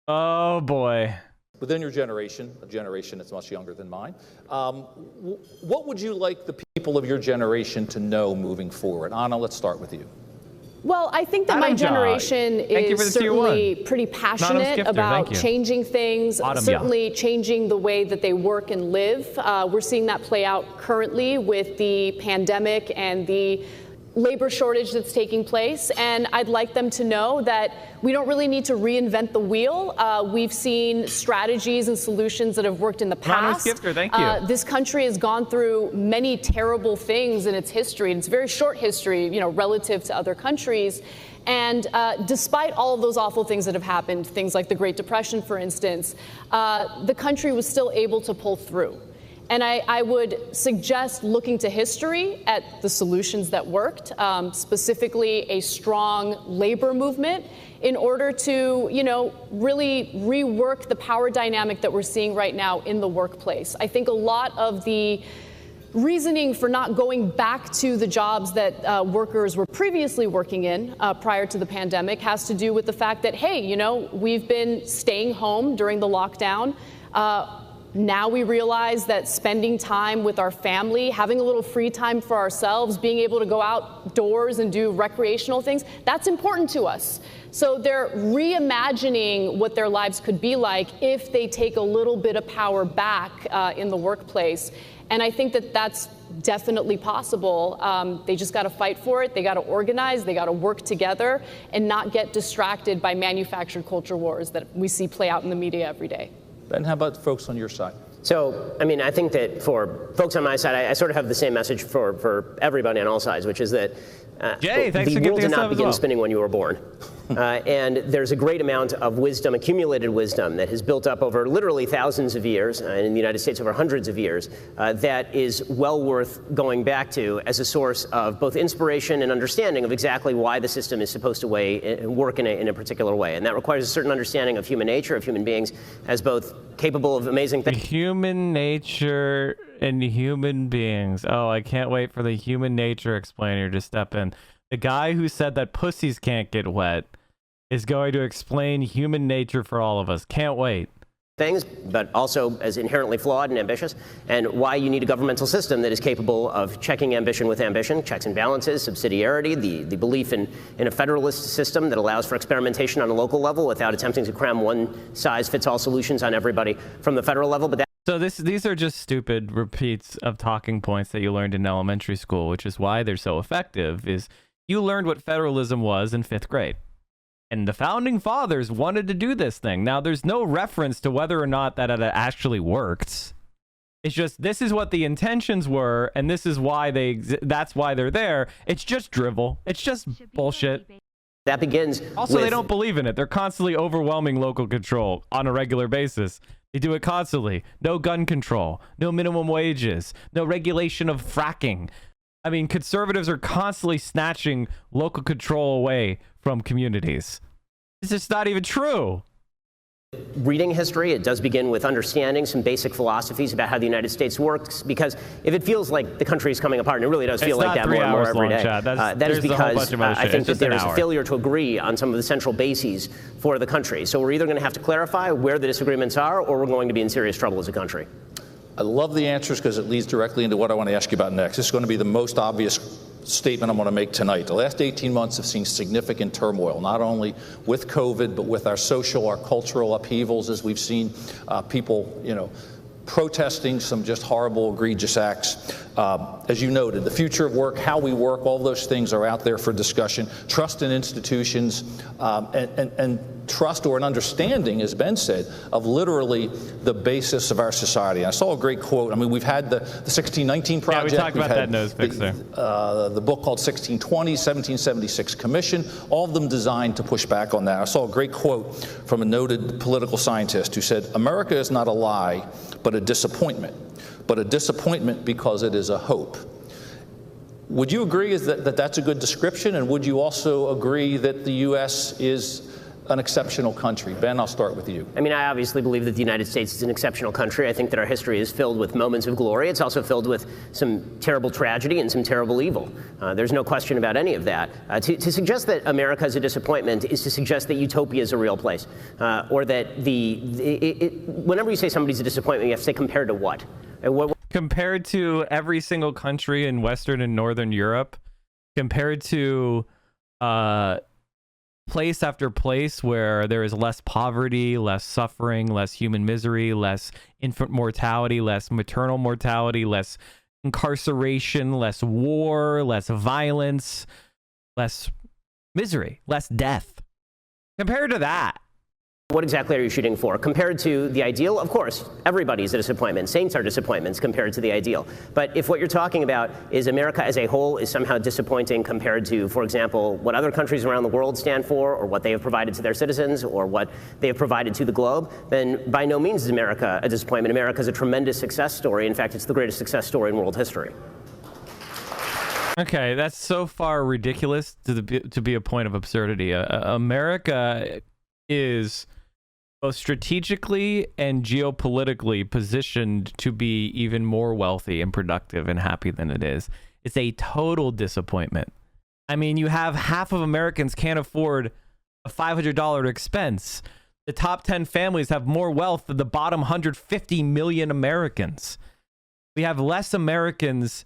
Oh, boy. Within your generation, a generation that's much younger than mine, what would you like the people of your generation to know moving forward? Ana, let's start with you. Well, I think that my generation is certainly pretty passionate about changing things, certainly changing the way that they work and live. We're seeing that play out currently with the pandemic and the labor shortage that's taking place, and I'd like them to know that we don't really need to reinvent the wheel. We've seen strategies and solutions that have worked in the past. Thank you. This country has gone through many terrible things in its history. It's a very short history, relative to other countries. And despite all of those awful things that have happened, things like the Great Depression, for instance, the country was still able to pull through. And I would suggest looking to history at the solutions that worked, specifically a strong labor movement in order to, really rework the power dynamic that we're seeing right now in the workplace. I think a lot of the reasoning for not going back to the jobs that workers were previously working in prior to the pandemic has to do with the fact that, hey, we've been staying home during the lockdown. Now we realize that spending time with our family, having a little free time for ourselves, being able to go outdoors and do recreational things, that's important to us. So they're reimagining what their lives could be like if they take a little bit of power back in the workplace. And I think that that's definitely possible. They just got to fight for it. They got to organize. They got to work together and not get distracted by manufactured culture wars that we see play out in the media every day. Ben, how about folks on your side? So, I think that for folks on my side, I sort of have the same message for everybody on all sides, which is that the world did not begin spinning when you were born. And there's a great amount of wisdom, accumulated wisdom, that has built up over literally thousands of years, and in the United States over hundreds of years, that is well worth going back to as a source of both inspiration and understanding of exactly why the system is supposed to work in a particular way. And that requires a certain understanding of human nature, of human beings, as both capable of amazing things. Human nature and human beings. Oh, I can't wait for the human nature explainer to step in. The guy who said that pussies can't get wet is going to explain human nature for all of us. Can't wait. Things, but also as inherently flawed and ambitious, and why you need a governmental system that is capable of checking ambition with ambition, checks and balances, subsidiarity, the belief in a federalist system that allows for experimentation on a local level without attempting to cram one-size-fits-all solutions on everybody from the federal level. But so these are just stupid repeats of talking points that you learned in elementary school, which is why they're so effective, is you learned what federalism was in 5th grade. And the founding fathers wanted to do this thing. Now, there's no reference to whether or not that it actually worked. It's just, this is what the intentions were, and this is why that's why they're there. It's just drivel. It's just bullshit. That begins also, they don't believe in it. They're constantly overwhelming local control on a regular basis. They do it constantly. No gun control, no minimum wages, no regulation of fracking. I mean, conservatives are constantly snatching local control away from communities. It's just not even true. Reading history, it does begin with understanding some basic philosophies about how the United States works, because if it feels like the country is coming apart, and it really does feel like that more and more every day, that is because I think that there is a failure to agree on some of the central bases for the country. So we're either going to have to clarify where the disagreements are, or we're going to be in serious trouble as a country. I love the answers because it leads directly into what I want to ask you about next. This is going to be the most obvious statement I'm going to make tonight. The last 18 months have seen significant turmoil, not only with COVID, but with our social, our cultural upheavals, as we've seen people, protesting some just horrible, egregious acts. As you noted, the future of work, how we work, all those things are out there for discussion. Trust in institutions, and trust or an understanding, as Ben said, of literally the basis of our society. And I saw a great quote. I mean, we've had the 1619 Project. Yeah, we talked about that nose fixer. The book called 1620, 1776 Commission, all of them designed to push back on that. I saw a great quote from a noted political scientist who said, "America is not a lie, but a disappointment because it is a hope." Would you agree that that's a good description? And would you also agree that the U.S. is an exceptional country? Ben, I'll start with you. I mean, I obviously believe that the United States is an exceptional country. I think that our history is filled with moments of glory. It's also filled with some terrible tragedy and some terrible evil. There's no question about any of that. To suggest that America is a disappointment is to suggest that utopia is a real place, or that whenever you say somebody's a disappointment, you have to say compared to what? Compared to every single country in Western and Northern Europe, compared to place after place where there is less poverty, less suffering, less human misery, less infant mortality, less maternal mortality, less incarceration, less war, less violence, less misery, less death. Compared to that. What exactly are you shooting for? Compared to the ideal, of course, everybody's a disappointment. Saints are disappointments compared to the ideal. But if what you're talking about is America as a whole is somehow disappointing compared to, for example, what other countries around the world stand for, or what they have provided to their citizens, or what they have provided to the globe, then by no means is America a disappointment. America is a tremendous success story. In fact, it's the greatest success story in world history. Okay, that's so far ridiculous to be a point of absurdity. America is both strategically and geopolitically positioned to be even more wealthy and productive and happy than it is. It's a total disappointment. I mean, you have half of Americans can't afford a $500 expense. The top 10 families have more wealth than the bottom 150 million Americans. We have less Americans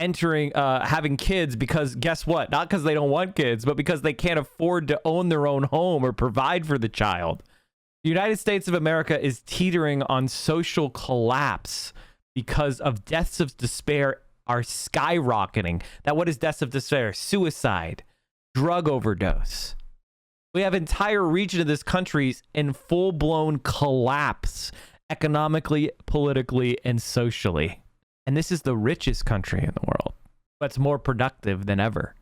entering having kids because guess what? Not because they don't want kids, but because they can't afford to own their own home or provide for the child. The United States of America is teetering on social collapse because of deaths of despair are skyrocketing. That what is deaths of despair? Suicide, drug overdose. We have entire region of this country in full-blown collapse economically, politically, and socially. And this is the richest country in the world, but it's more productive than ever.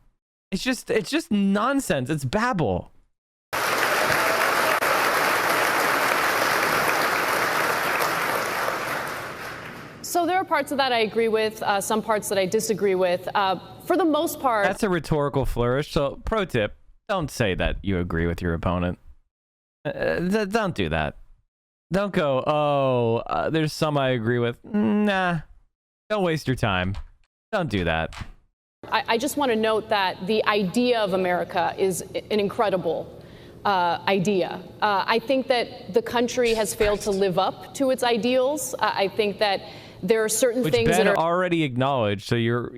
It's just nonsense. It's babble. So there are parts of that I agree with, some parts that I disagree with. For the most part... That's a rhetorical flourish. So pro tip, don't say that you agree with your opponent. Don't do that. Don't go, there's some I agree with. Nah, don't waste your time. Don't do that. I just want to note that the idea of America is an incredible idea. I think that the country has failed to live up to its ideals. I think that there are certain things Ben that are already acknowledged. So you're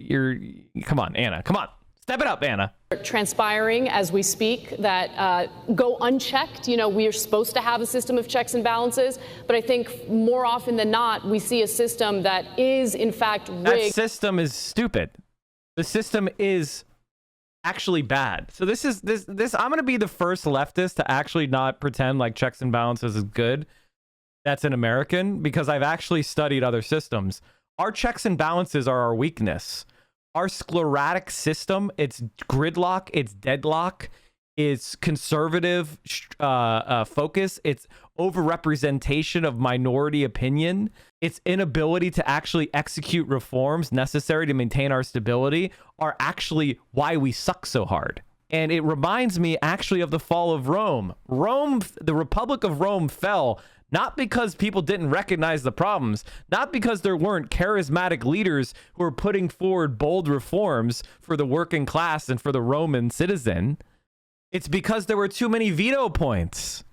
come on, Anna, come on, step it up, Anna. Transpiring as we speak that go unchecked. You know, we are supposed to have a system of checks and balances, but I think more often than not, we see a system that is in fact rigged. That system is stupid. The system is actually bad. So this I'm going to be the first leftist to actually not pretend like checks and balances is good. That's an American, because I've actually studied other systems. Our checks and balances are our weakness. Our sclerotic system, it's gridlock, it's deadlock, it's conservative focus, it's overrepresentation of minority opinion, its inability to actually execute reforms necessary to maintain our stability are actually why we suck so hard. And it reminds me actually of the fall of Rome. The Republic of Rome fell not because people didn't recognize the problems, not because there weren't charismatic leaders who were putting forward bold reforms for the working class and for the Roman citizen. It's because there were too many veto points.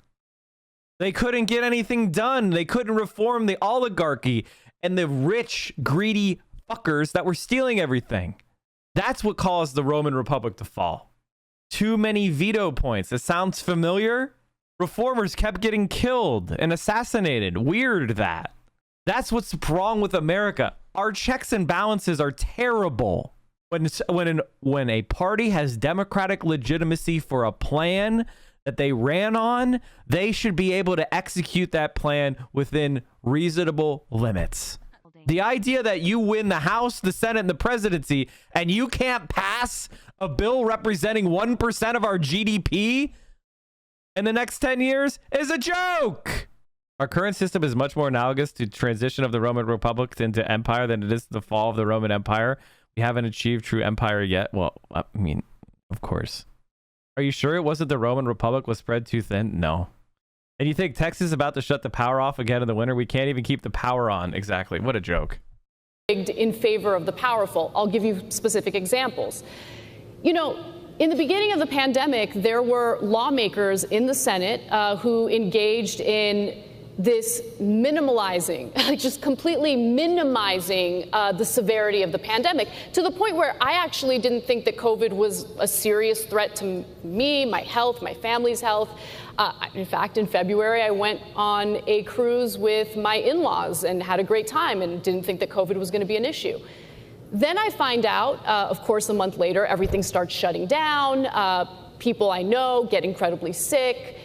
They couldn't get anything done. They couldn't reform the oligarchy and the rich, greedy fuckers that were stealing everything. That's what caused the Roman Republic to fall. Too many veto points. It sounds familiar? Reformers kept getting killed and assassinated. Weird that. That's what's wrong with America. Our checks and balances are terrible. When a party has democratic legitimacy for a plan that they ran on, they should be able to execute that plan within reasonable limits. The idea that you win the House, the Senate, and the presidency, and you can't pass a bill representing 1% of our GDP in the next 10 years is a joke. Our current system is much more analogous to transition of the Roman Republic into empire than it is to the fall of the Roman Empire. We haven't achieved true empire yet. Well, I mean, of course. Are you sure it wasn't the Roman Republic was spread too thin? No. And you think Texas is about to shut the power off again in the winter? We can't even keep the power on. Exactly. What a joke. In favor of the powerful. I'll give you specific examples. You know, in the beginning of the pandemic, there were lawmakers in the Senate who engaged in this minimalizing, just completely minimizing the severity of the pandemic, to the point where I actually didn't think that COVID was a serious threat to me, my health, my family's health. In fact, in February, I went on a cruise with my in-laws and had a great time and didn't think that COVID was going to be an issue. Then I find out, of course, a month later, everything starts shutting down. People I know get incredibly sick.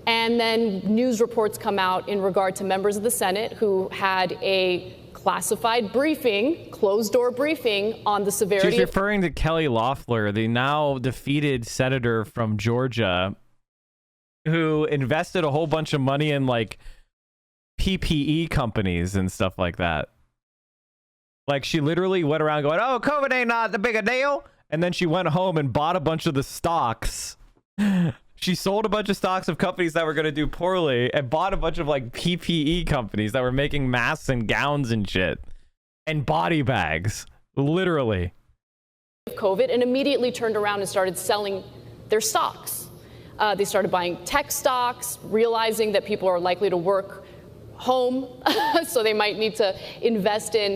And then news reports come out in regard to members of the Senate who had a classified briefing, closed-door briefing on the severity. She's referring to Kelly Loeffler, the now defeated senator from Georgia, who invested a whole bunch of money in like PPE companies and stuff like that. Like, she literally went around going, oh, COVID ain't not the big a deal. And then she went home and bought a bunch of the stocks. She sold a bunch of stocks of companies that were going to do poorly and bought a bunch of like PPE companies that were making masks and gowns and shit and body bags, literally. COVID, and immediately turned around and started selling their stocks. They started buying tech stocks, realizing that people are likely to work home, so they might need to invest in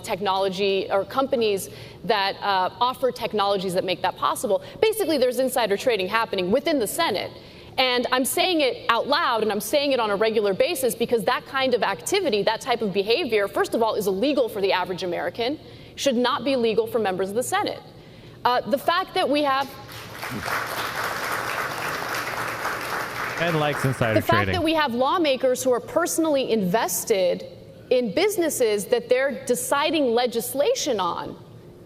technology or companies that offer technologies that make that possible. Basically, there's insider trading happening within the Senate. And I'm saying it out loud, and I'm saying it on a regular basis because that kind of activity, that type of behavior, first of all, is illegal for the average American, should not be legal for members of the Senate. The fact that we have... And likes insider trading. The fact that we have lawmakers who are personally invested in businesses that they're deciding legislation on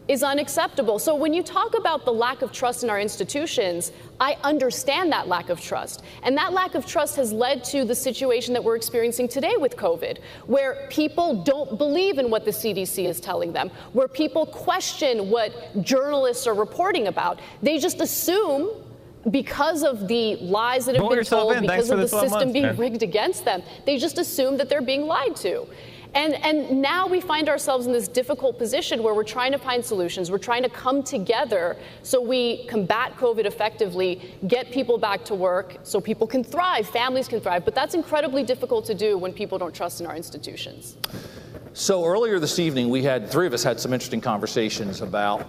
is unacceptable. So when you talk about the lack of trust in our institutions, I understand that lack of trust. And that lack of trust has led to the situation that we're experiencing today with COVID, where people don't believe in what the CDC is telling them, where people question what journalists are reporting about. They just assume, because of the lies that have been told, because of the system being rigged against them, they just assume that they're being lied to. And now we find ourselves in this difficult position where we're trying to find solutions. We're trying to come together so we combat COVID effectively, get people back to work so people can thrive, families can thrive. But that's incredibly difficult to do when people don't trust in our institutions. So earlier this evening, three of us had some interesting conversations about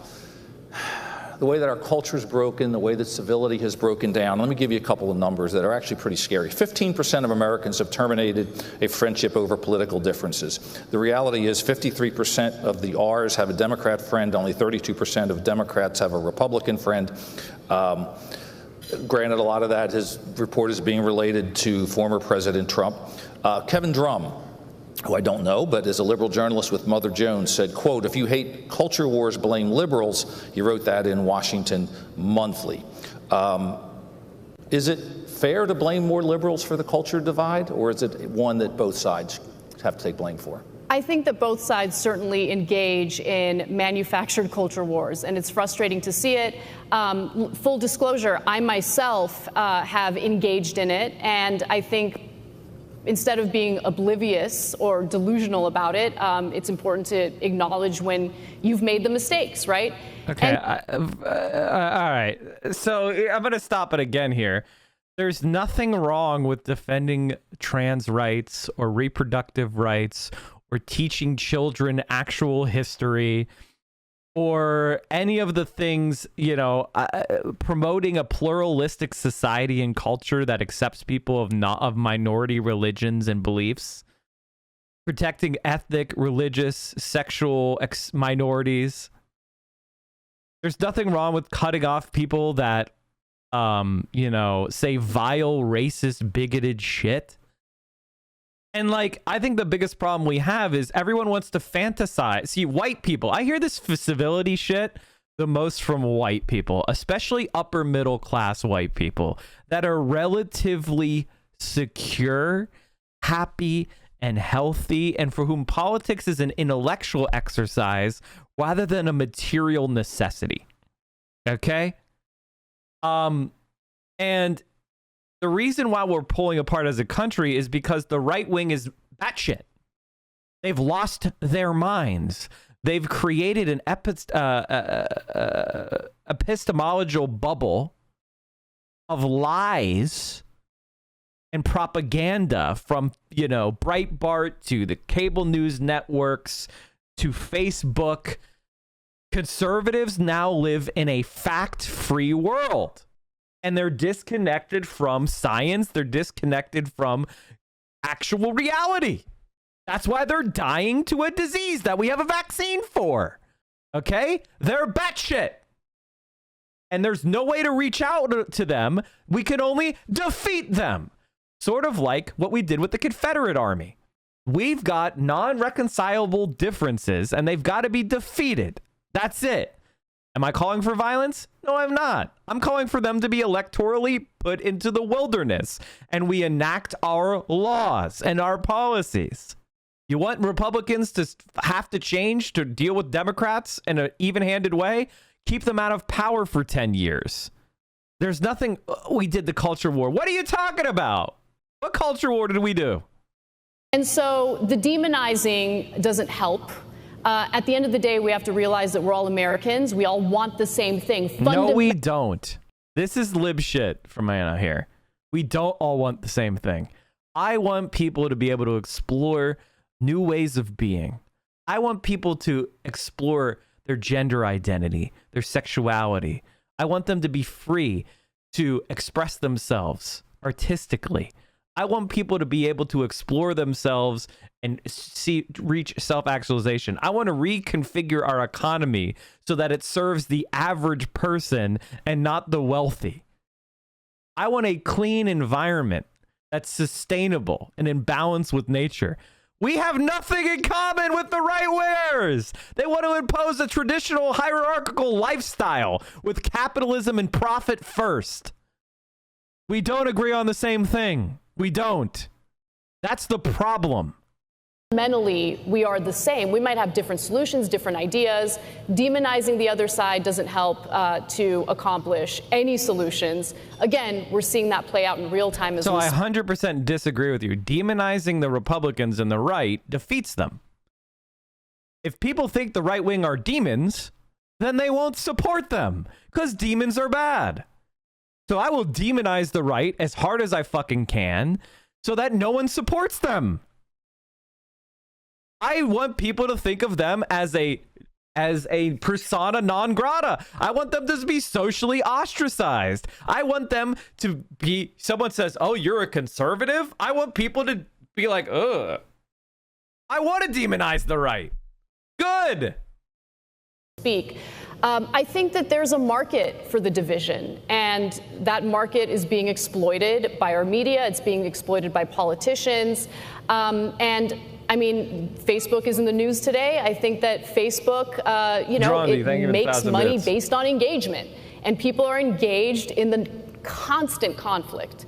the way that our culture is broken, the way that civility has broken down. Let me give you a couple of numbers that are actually pretty scary. 15% of Americans have terminated a friendship over political differences. The reality is 53% of the R's have a Democrat friend, only 32% of Democrats have a Republican friend. Granted, a lot of that report is being related to former President Trump. Kevin Drum, who I don't know, but is a liberal journalist with Mother Jones, said, quote, if you hate culture wars, blame liberals. He wrote that in Washington Monthly. Is it fair to blame more liberals for the culture divide, or is it one that both sides have to take blame for? I think that both sides certainly engage in manufactured culture wars, and it's frustrating to see it. Full disclosure, I myself have engaged in it, and I think instead of being oblivious or delusional about it, it's important to acknowledge when you've made the mistakes, right? Okay, all right. So I'm going to stop it again here. There's nothing wrong with defending trans rights or reproductive rights or teaching children actual history or any of the things, promoting a pluralistic society and culture that accepts people of minority religions and beliefs, protecting ethnic, religious, sexual minorities. There's nothing wrong with cutting off people that, say vile, racist, bigoted shit. And I think the biggest problem we have is everyone wants to fantasize. See, white people, I hear this civility shit the most from white people, especially upper middle class white people that are relatively secure, happy, and healthy, and for whom politics is an intellectual exercise rather than a material necessity. Okay? And the reason why we're pulling apart as a country is because the right wing is batshit. They've lost their minds. They've created an epistemological bubble of lies and propaganda from, Breitbart to the cable news networks to Facebook. Conservatives now live in a fact-free world, and they're disconnected from science. They're disconnected from actual reality. That's why they're dying to a disease that we have a vaccine for. Okay? They're batshit. And there's no way to reach out to them. We can only defeat them. Sort of like what we did with the Confederate Army. We've got non-reconcilable differences, and they've got to be defeated. That's it. Am I calling for violence? No, I'm not. I'm calling for them to be electorally put into the wilderness, and we enact our laws and our policies. You want Republicans to have to change to deal with Democrats in an even-handed way? Keep them out of power for 10 years. There's nothing. We did the culture war. What are you talking about? What culture war did we do? And so the demonizing doesn't help. At the end of the day, we have to realize that we're all Americans. We all want the same thing. No, we don't. This is lib shit from Anna here. We don't all want the same thing. I want people to be able to explore new ways of being. I want people to explore their gender identity, their sexuality. I want them to be free to express themselves artistically. I want people to be able to explore themselves and reach self-actualization. I want to reconfigure our economy so that it serves the average person and not the wealthy. I want a clean environment that's sustainable and in balance with nature. We have nothing in common with the right-wingers. They want to impose a traditional hierarchical lifestyle with capitalism and profit first. We don't agree on the same thing. We don't. That's the problem. Fundamentally, we are the same. We might have different solutions, different ideas. Demonizing the other side doesn't help to accomplish any solutions. Again, we're seeing that play out in real time as well. So I 100% disagree with you. Demonizing the Republicans and the right defeats them. If people think the right wing are demons, then they won't support them because demons are bad. So I will demonize the right as hard as I fucking can so that no one supports them. I want people to think of them as a persona non grata. I want them to be socially ostracized. I want them to be, someone says, oh, you're a conservative? I want people to be like, ugh. I want to demonize the right. Good. Speak. I think that there's a market for the division, and that market is being exploited by our media. It's being exploited by politicians. And I mean, Facebook is in the news today. I think that Facebook, it makes money based on engagement, and people are engaged in the constant conflict.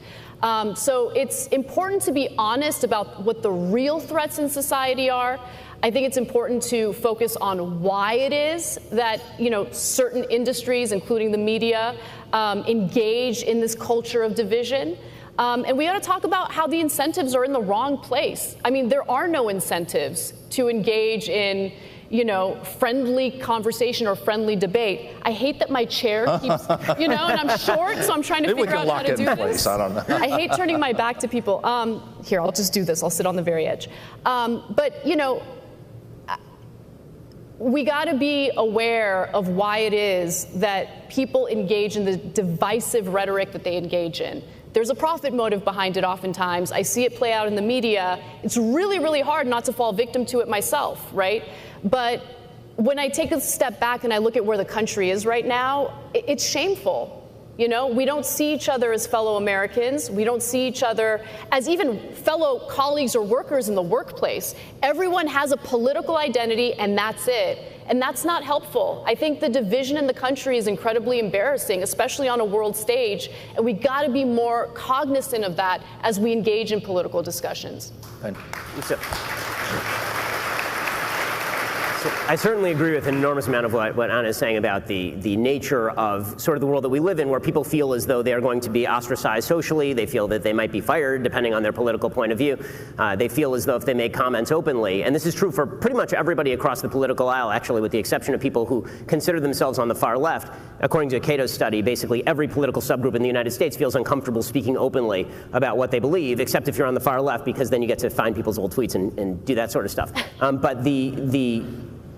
So it's important to be honest about what the real threats in society are. I think it's important to focus on why it is that, certain industries, including the media, engage in this culture of division. And we got to talk about how the incentives are in the wrong place. I mean, there are no incentives to engage in, friendly conversation or friendly debate. I hate that my chair keeps, and I'm short, so I'm trying to figure out how to do this. I don't know. I hate turning my back to people. Here, I'll just do this. I'll sit on the very edge. But we got to be aware of why it is that people engage in the divisive rhetoric that they engage in. There's a profit motive behind it oftentimes. I see it play out in the media. It's really, really hard not to fall victim to it myself, right? But when I take a step back and I look at where the country is right now, it's shameful. We don't see each other as fellow Americans. We don't see each other as even fellow colleagues or workers in the workplace. Everyone has a political identity, and that's it. And that's not helpful. I think the division in the country is incredibly embarrassing, especially on a world stage. And we got to be more cognizant of that as we engage in political discussions. I certainly agree with an enormous amount of what Ana is saying about the nature of sort of the world that we live in, where people feel as though they are going to be ostracized socially. They feel that they might be fired depending on their political point of view. They feel as though if they make comments openly, and this is true for pretty much everybody across the political aisle, actually, with the exception of people who consider themselves on the far left. According to a Cato study, basically every political subgroup in the United States feels uncomfortable speaking openly about what they believe, except if you're on the far left, because then you get to find people's old tweets and do that sort of stuff. But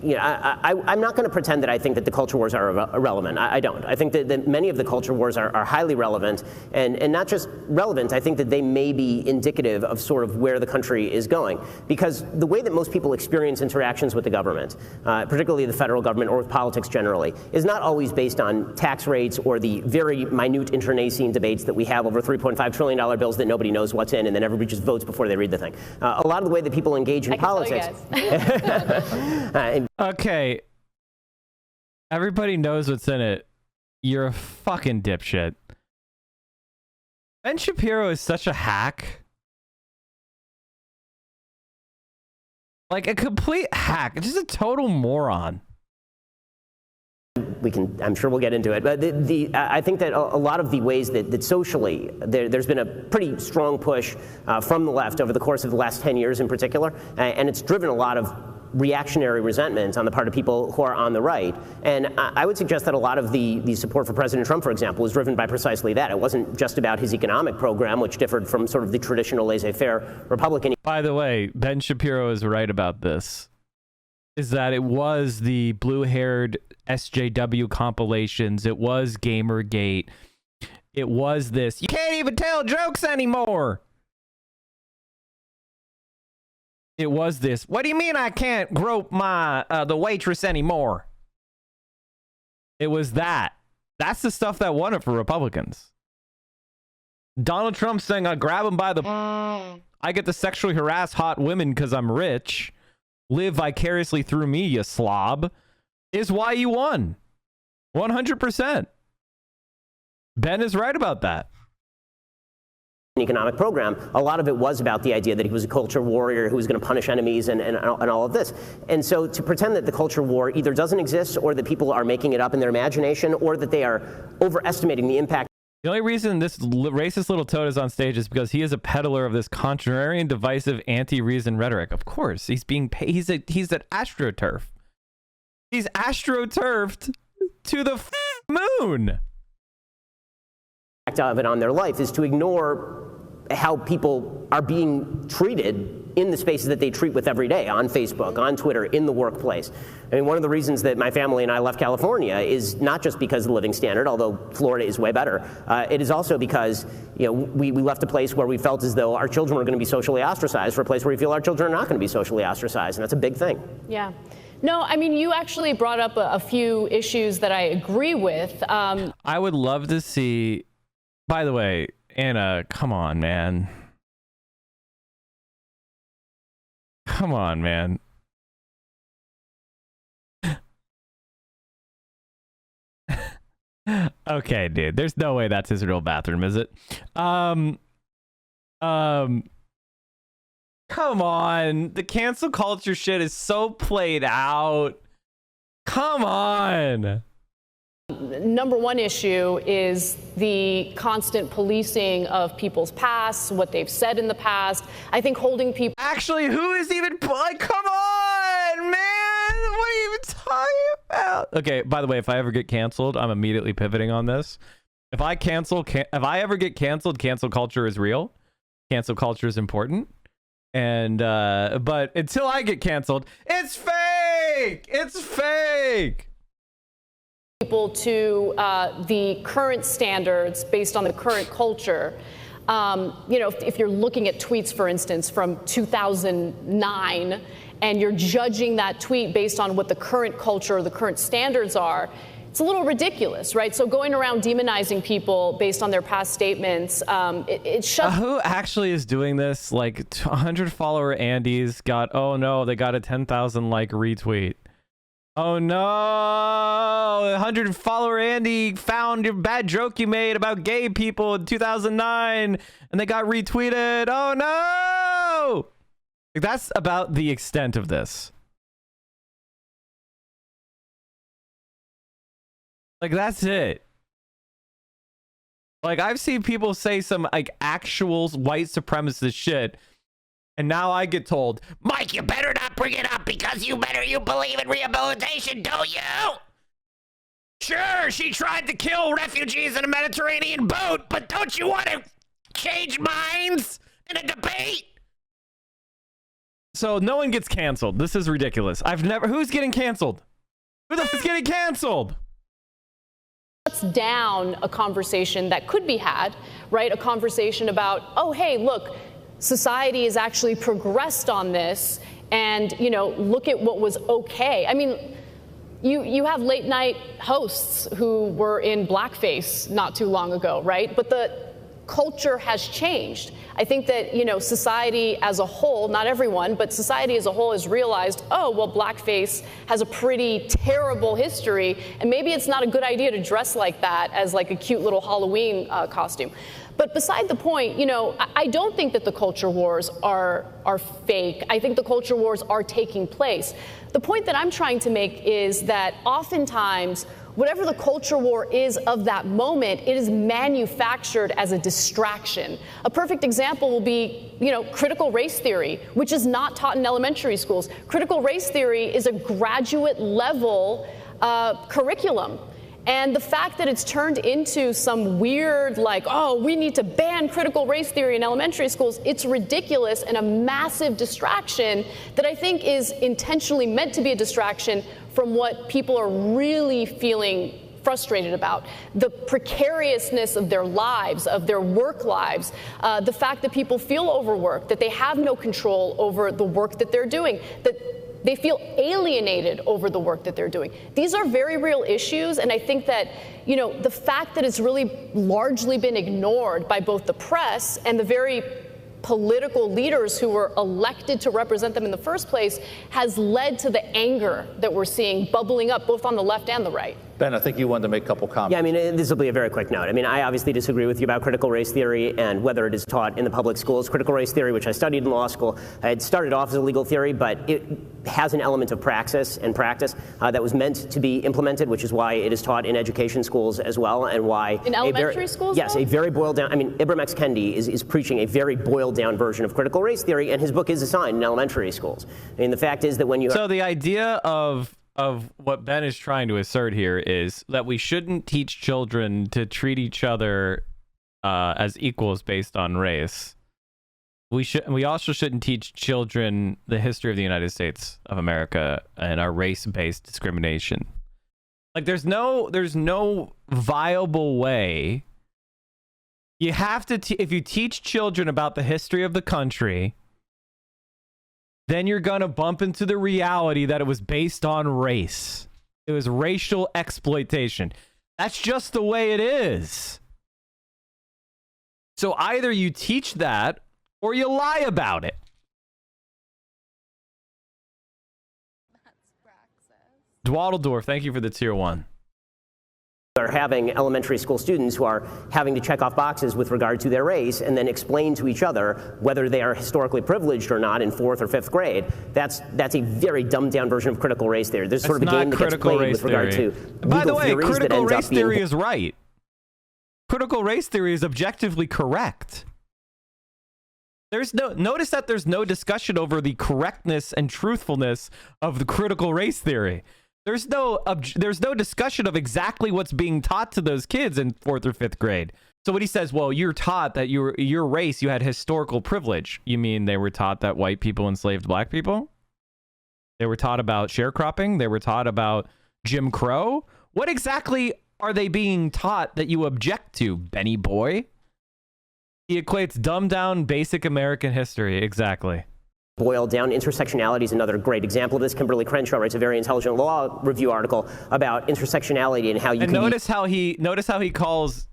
I'm not going to pretend that I think that the culture wars are irrelevant. I don't. I think that many of the culture wars are highly relevant, and not just relevant. I think that they may be indicative of sort of where the country is going. Because the way that most people experience interactions with the government, particularly the federal government or with politics generally, is not always based on tax rates or the very minute internecine debates that we have over $3.5 trillion bills that nobody knows what's in, and then everybody just votes before they read the thing. A lot of the way that people engage in politics. Okay. Everybody knows what's in it. You're a fucking dipshit. Ben Shapiro is such a hack. Like a complete hack. Just a total moron. I'm sure we'll get into it, but I think that a lot of the ways that socially there's been a pretty strong push from the left over the course of the last 10 years in particular, and it's driven a lot of reactionary resentment on the part of people who are on the right. And I would suggest that a lot of the support for President Trump, for example, was driven by precisely that. It wasn't just about his economic program, which differed from sort of the traditional laissez-faire Republican. By the way, Ben Shapiro is right about this. Is that it was the blue-haired SJW compilations. It was Gamergate. It was this. You can't even tell jokes anymore. It was this. What do you mean I can't grope my the waitress anymore? It was that. That's the stuff that won it for Republicans. Donald Trump saying, I grab him by the... I get to sexually harass hot women because I'm rich. Live vicariously through me, you slob. Is why you won. 100%. Ben is right about that. Economic program, a lot of it was about the idea that he was a culture warrior who was going to punish enemies and all of this. And so to pretend that the culture war either doesn't exist or that people are making it up in their imagination or that they are overestimating the impact. The only reason this racist little toad is on stage is because he is a peddler of this contrarian, divisive, anti-reason rhetoric. Of course, he's being paid. He's an astroturf. He's astroturfed to the moon. Of it on their life is to ignore how people are being treated in the spaces that they treat with every day, on Facebook, on Twitter, in the workplace. I mean, one of the reasons that my family and I left California is not just because of the living standard, although Florida is way better. It is also because, you know, we left a place where we felt as though our children were going to be socially ostracized for a place where we feel our children are not going to be socially ostracized, and that's a big thing. Yeah. No, I mean, you actually brought up a few issues that I agree with. I would love to see... By the way, Anna, come on, man. Come on, man. Okay, dude. There's no way that's his real bathroom, is it? Come on. The cancel culture shit is so played out. Come on. Number one issue is the constant policing of people's pasts, what they've said in the past. I think holding people... Actually, who is even... Like, come on, man! What are you even talking about? Okay, by the way, if I ever get canceled, I'm immediately pivoting on this. If I ever get canceled, cancel culture is real. Cancel culture is important. And, but until I get canceled, it's fake! It's fake! People to the current standards based on the current culture. You know, if you're looking at tweets, for instance, from 2009, and you're judging that tweet based on what the current culture or the current standards are, it's a little ridiculous, right? So going around demonizing people based on their past statements, it shuts... Who actually is doing this? Like 100 follower Andy's got, oh no, they got a 10,000 like retweet. Oh no, 100 follower Andy found your bad joke you made about gay people in 2009 and they got retweeted. Oh no! That's about the extent of this. Like, that's it. Like, I've seen people say some, like, actual white supremacist shit, and now I get told, Mike, you better not bring it up because you believe in rehabilitation, don't you? Sure, she tried to kill refugees in a Mediterranean boat, but don't you want to change minds in a debate? So no one gets canceled. This is ridiculous. Who's getting canceled? Who the f is getting canceled? Shuts down a conversation that could be had, right? A conversation about, oh, hey, look, society has actually progressed on this, and, you know, look at what was okay. I mean, you have late night hosts who were in blackface not too long ago, right? But the culture has changed. I think that, you know, society as a whole, not everyone, but society as a whole has realized, oh, well, blackface has a pretty terrible history, and maybe it's not a good idea to dress like that as like a cute little Halloween costume. But beside the point, you know, I don't think that the culture wars are fake. I think the culture wars are taking place. The point that I'm trying to make is that oftentimes, whatever the culture war is of that moment, it is manufactured as a distraction. A perfect example will be, you know, critical race theory, which is not taught in elementary schools. Critical race theory is a graduate level curriculum. And the fact that it's turned into some weird, like, oh, we need to ban critical race theory in elementary schools, it's ridiculous and a massive distraction that I think is intentionally meant to be a distraction from what people are really feeling frustrated about. The precariousness of their lives, of their work lives, the fact that people feel overworked, that they have no control over the work that they're doing, that they feel alienated over the work that they're doing. These are very real issues, and I think that, you know, the fact that it's really largely been ignored by both the press and the very political leaders who were elected to represent them in the first place has led to the anger that we're seeing bubbling up both on the left and the right. Ben, I think you wanted to make a couple comments. Yeah, I mean, this will be a very quick note. I mean, I obviously disagree with you about critical race theory and whether it is taught in the public schools. Critical race theory, which I studied in law school, it started off as a legal theory, but it has an element of praxis that was meant to be implemented, which is why it is taught in education schools as well, and why in elementary schools. Yes, a very boiled down. I mean, Ibram X. Kendi is preaching a very boiled down version of critical race theory, and his book is assigned in elementary schools. I mean, the fact is that when you the idea of what Ben is trying to assert here is that we shouldn't teach children to treat each other as equals based on race. We also shouldn't teach children the history of the United States of America and our race-based discrimination. Like, there's no viable way. You have to if you teach children about the history of the country, then you're going to bump into the reality that it was based on race. It was racial exploitation. That's just the way it is. So either you teach that or you lie about it. Dwaddledorf, thank you for the tier 1. Are having elementary school students who are having to check off boxes with regard to their race and then explain to each other whether they are historically privileged or not in 4th or 5th grade. That's a very dumbed down version of critical race theory. There's sort of a game that gets played with regard to By the way, theories that critical ends race up being theory is right. Critical race theory is objectively correct. Notice that there's no discussion over the correctness and truthfulness of the critical race theory. There's no discussion of exactly what's being taught to those kids in 4th or 5th grade. So when he says, well, you're taught that your race, you had historical privilege. You mean they were taught that white people enslaved black people? They were taught about sharecropping? They were taught about Jim Crow? What exactly are they being taught that you object to, Benny boy? He equates dumbed down basic American history. Exactly. Boiled down. Intersectionality is another great example of this. Kimberly Crenshaw writes a very intelligent law review article about intersectionality and how you can notice how he calls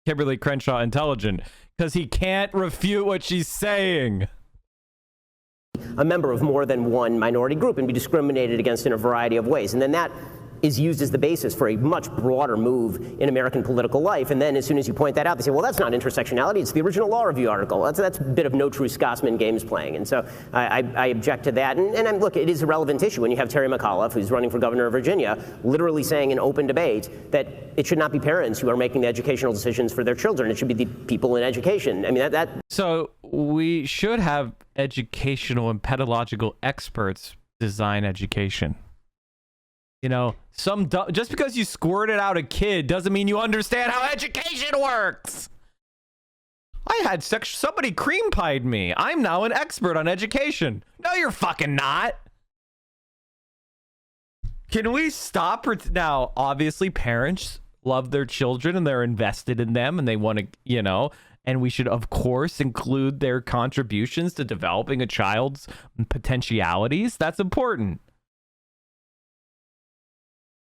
Kimberly Crenshaw intelligent, because he can't refute what she's saying. A member of more than one minority group and be discriminated against in a variety of ways. And then that is used as the basis for a much broader move in American political life. And then as soon as you point that out, they say, well, that's not intersectionality. It's the original law review article. That's a bit of no true Scotsman games playing. And so I object to that. And look, it is a relevant issue when you have Terry McAuliffe, who's running for governor of Virginia, literally saying in open debate that it should not be parents who are making the educational decisions for their children. It should be the people in education. I mean, So we should have educational and pedagogical experts design education. You know, just because you squirted out a kid doesn't mean you understand how education works. I had somebody cream pied me. I'm now an expert on education. No, you're fucking not. Can we stop? Now, obviously, parents love their children and they're invested in them and they want to, you know, and we should, of course, include their contributions to developing a child's potentialities. That's important.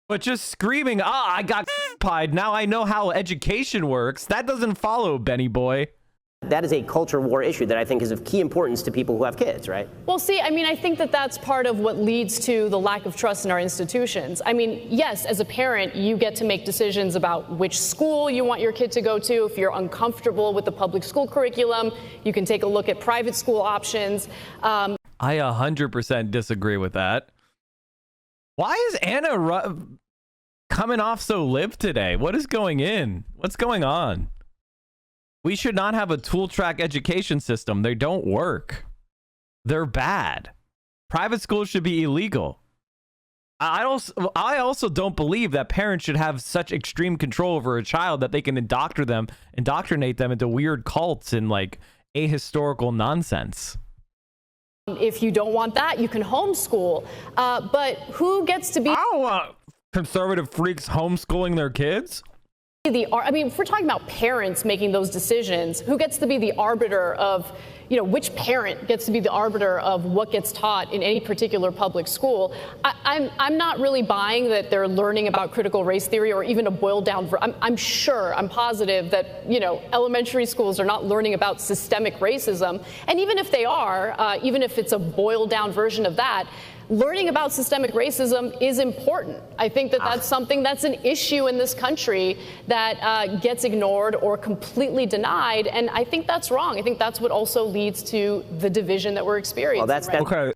But just screaming, I got pied, now I know how education works, that doesn't follow, Benny boy. That is a culture war issue that I think is of key importance to people who have kids, right? Well, see, I mean, I think that that's part of what leads to the lack of trust in our institutions. I mean, yes, as a parent, you get to make decisions about which school you want your kid to go to. If you're uncomfortable with the public school curriculum, you can take a look at private school options. I 100% disagree with that. Why is Anna coming off so lib today? What is going in? What's going on? We should not have a tool track education system. They don't work. They're bad. Private schools should be illegal. I also don't believe that parents should have such extreme control over a child that they can indoctrinate them into weird cults and like ahistorical nonsense. If you don't want that, you can homeschool. But who gets to be... I don't want conservative freaks homeschooling their kids. I mean, if we're talking about parents making those decisions, who gets to be the arbiter of, you know, which parent gets to be the arbiter of what gets taught in any particular public school? I'm not really buying that they're learning about critical race theory or even a boiled down. I'm positive that, you know, elementary schools are not learning about systemic racism. And even if they are, even if it's a boiled down version of that, learning about systemic racism is important. I think that that's something that's an issue in this country that gets ignored or completely denied. And I think that's wrong. I think that's what also leads to the division that we're experiencing. Well, that's okay.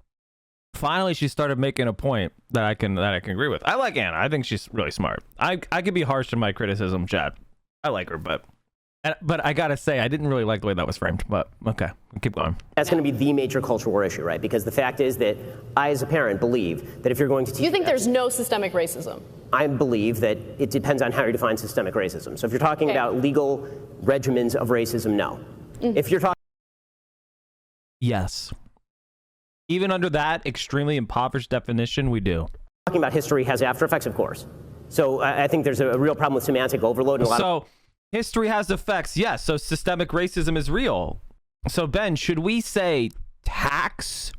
Finally, she started making a point that I can agree with. I like Anna. I think she's really smart. I could be harsh in my criticism, Chad. I like her, but I gotta say, I didn't really like the way that was framed, but okay, keep going. That's going to be the major cultural war issue, right? Because the fact is that I, as a parent, believe that if you're going to teach... You think there's no systemic racism? I believe that it depends on how you define systemic racism. So if you're talking about legal regimens of racism, no. Mm-hmm. If you're talking... Yes. Even under that extremely impoverished definition, we do. Talking about history has after effects, of course. So I think there's a real problem with semantic overload. And history has effects, yes. So systemic racism is real. So Ben, should we say tax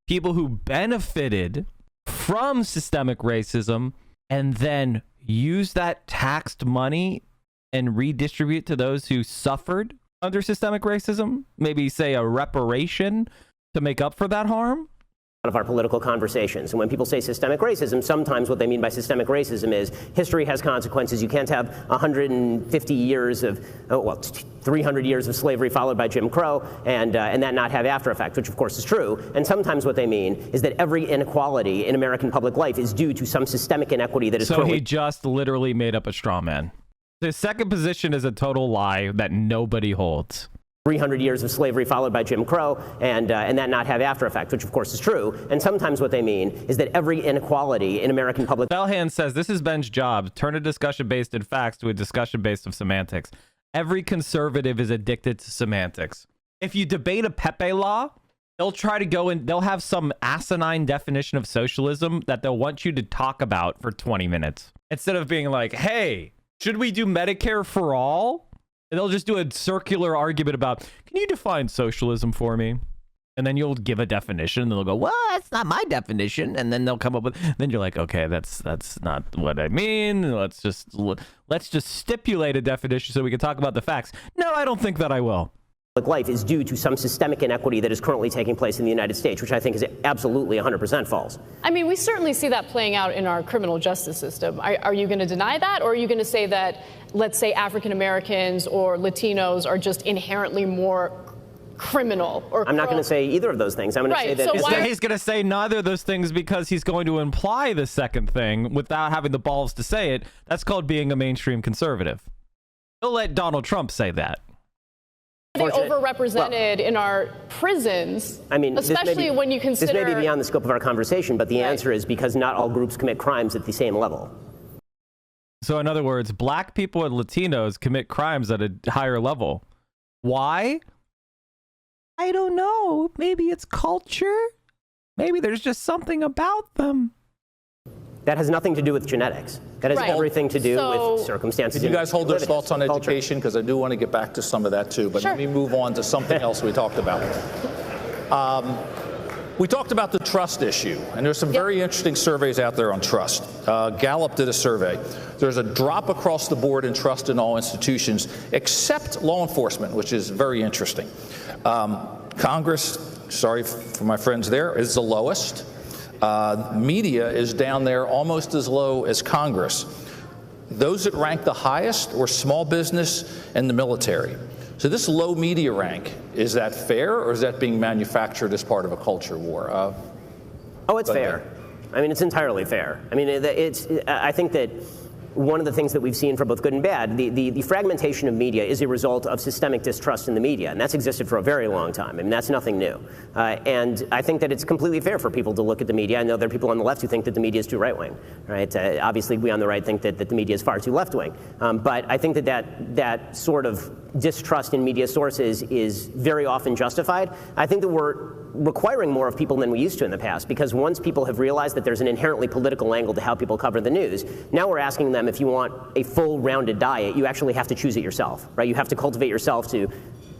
people who benefited from systemic racism and then use that taxed money and redistribute to those who suffered under systemic racism? Maybe say a reparation to make up for that harm? Of our political conversations. And when people say systemic racism, sometimes what they mean by systemic racism is history has consequences. You can't have 150 years of, 300 years of slavery followed by Jim Crow and that not have after effects, which of course is true. And sometimes what they mean is that every inequality in American public life is due to some systemic inequity that is... So he just literally made up a straw man. The second position is a total lie that nobody holds. 300 years of slavery followed by Jim Crow and that not have after effects, which of course is true. And sometimes what they mean is that every inequality in American public... Bellhand says, this is Ben's job. Turn a discussion based in facts to a discussion based of semantics. Every conservative is addicted to semantics. If you debate a Pepe law, they'll try to go and they'll have some asinine definition of socialism that they'll want you to talk about for 20 minutes. Instead of being like, hey, should we do Medicare for all? And they'll just do a circular argument about, can you define socialism for me? And then you'll give a definition, and they'll go, well, that's not my definition. And then they'll come up with, then you're like, okay, that's not what I mean. Let's just stipulate a definition so we can talk about the facts. No, I don't think that I will. life is due to some systemic inequity that is currently taking place in the United States, which I think is absolutely 100% false. I mean, we certainly see that playing out in our criminal justice system. Are you going to deny that, or are you going to say that, let's say, African Americans or Latinos are just inherently more criminal? Or I'm not going to say either of those things. I'm going to say that he's going to say neither of those things because he's going to imply the second thing without having the balls to say it. That's called being a mainstream conservative. He'll let Donald Trump say that. They overrepresented in our prisons. I mean, especially when you consider. This may be beyond the scope of our conversation, but the answer is because not all groups commit crimes at the same level. So in other words, black people and Latinos commit crimes at a higher level. Why? I don't know. Maybe it's culture. Maybe there's just something about them. That has nothing to do with genetics. That has everything to do with circumstances. Can you guys hold those thoughts on education? Because I do want to get back to some of that too. But let me move on to something else we talked about. We talked about the trust issue, and there's some very interesting surveys out there on trust. Gallup did a survey. There's a drop across the board in trust in all institutions except law enforcement, which is very interesting. Congress, sorry for my friends there, is the lowest. Media is down there almost as low as Congress. Those that rank the highest were small business and the military. So this low media rank, is that fair, or is that being manufactured as part of a culture war? It's fair. I mean, it's entirely fair. I mean, I think that one of the things that we've seen for both good and bad, the fragmentation of media is a result of systemic distrust in the media, and that's existed for a very long time. I mean, that's nothing new. And I think that it's completely fair for people to look at the media. I know there are people on the left who think that the media is too right-wing, right? Obviously, we on the right think that the media is far too left-wing. But I think that sort of distrust in media sources is very often justified. I think that we're requiring more of people than we used to in the past, because once people have realized that there's an inherently political angle to how people cover the news, now we're asking them, if you want a full rounded diet, you actually have to choose it yourself, right? You have to cultivate yourself to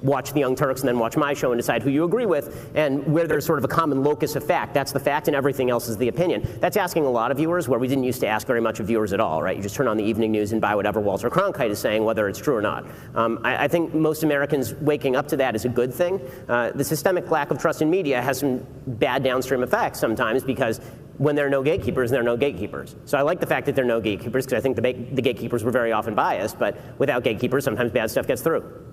watch the Young Turks and then watch my show and decide who you agree with, and where there's sort of a common locus of fact, that's the fact and everything else is the opinion. That's asking a lot of viewers where we didn't used to ask very much of viewers at all, right? You just turn on the evening news and buy whatever Walter Cronkite is saying, whether it's true or not. I think most Americans waking up to that is a good thing. The systemic lack of trust in media has some bad downstream effects sometimes, because when there are no gatekeepers, there are no gatekeepers. So I like the fact that there are no gatekeepers, because I think the gatekeepers were very often biased, but without gatekeepers, sometimes bad stuff gets through.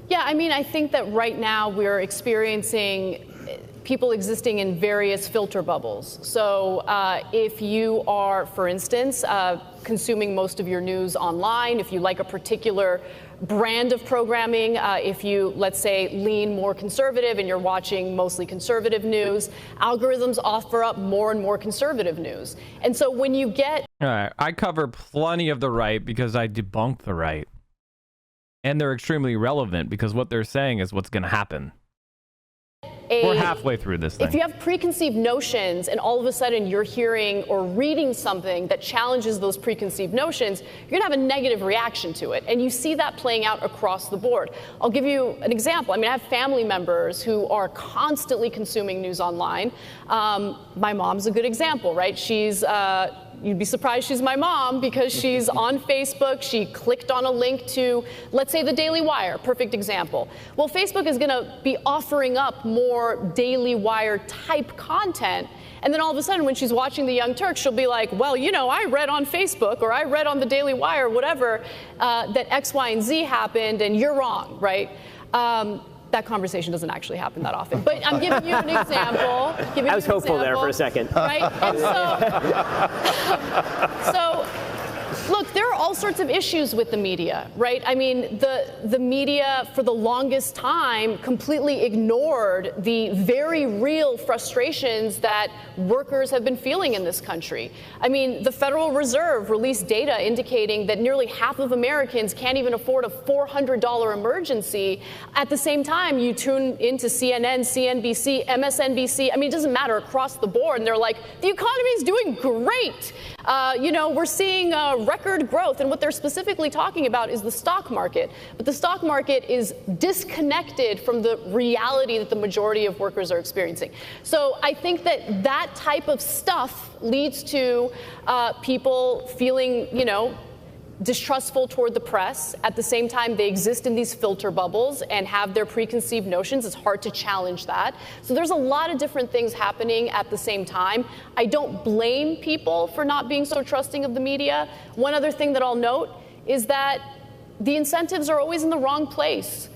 Yeah, I mean, I think that right now we're experiencing people existing in various filter bubbles. So if you are, for instance, consuming most of your news online, if you like a particular brand of programming, if you, let's say, lean more conservative and you're watching mostly conservative news, algorithms offer up more and more conservative news. And so when you get... All right, I cover plenty of the right because I debunk the right. And they're extremely relevant because what they're saying is what's going to happen. We're halfway through this thing. If you have preconceived notions and all of a sudden you're hearing or reading something that challenges those preconceived notions, you're going to have a negative reaction to it. And you see that playing out across the board. I'll give you an example. I mean, I have family members who are constantly consuming news online. My mom's a good example, right? She's... You'd be surprised she's my mom, because she's on Facebook. She clicked on a link to, let's say, the Daily Wire, perfect example. Well, Facebook is going to be offering up more Daily Wire type content. And then all of a sudden, when she's watching the Young Turks, she'll be like, well, you know, I read on Facebook or I read on the Daily Wire, whatever, that X, Y, and Z happened, and you're wrong, right? That conversation doesn't actually happen that often. But I'm giving you an example. I was hopeful there for a second. Right? And so look, there are all sorts of issues with the media, right? I mean, the media for the longest time completely ignored the very real frustrations that workers have been feeling in this country. I mean, the Federal Reserve released data indicating that nearly half of Americans can't even afford a $400 emergency. At the same time, you tune into CNN, CNBC, MSNBC. I mean, it doesn't matter, across the board. And they're like, the economy is doing great. You know, we're seeing record growth. And what they're specifically talking about is the stock market. But the stock market is disconnected from the reality that the majority of workers are experiencing. So I think that that type of stuff leads to people feeling, you know, distrustful toward the press. At the same time, they exist in these filter bubbles and have their preconceived notions. It's hard to challenge that. So there's a lot of different things happening at the same time. I don't blame people for not being so trusting of the media. One other thing that I'll note is that the incentives are always in the wrong place.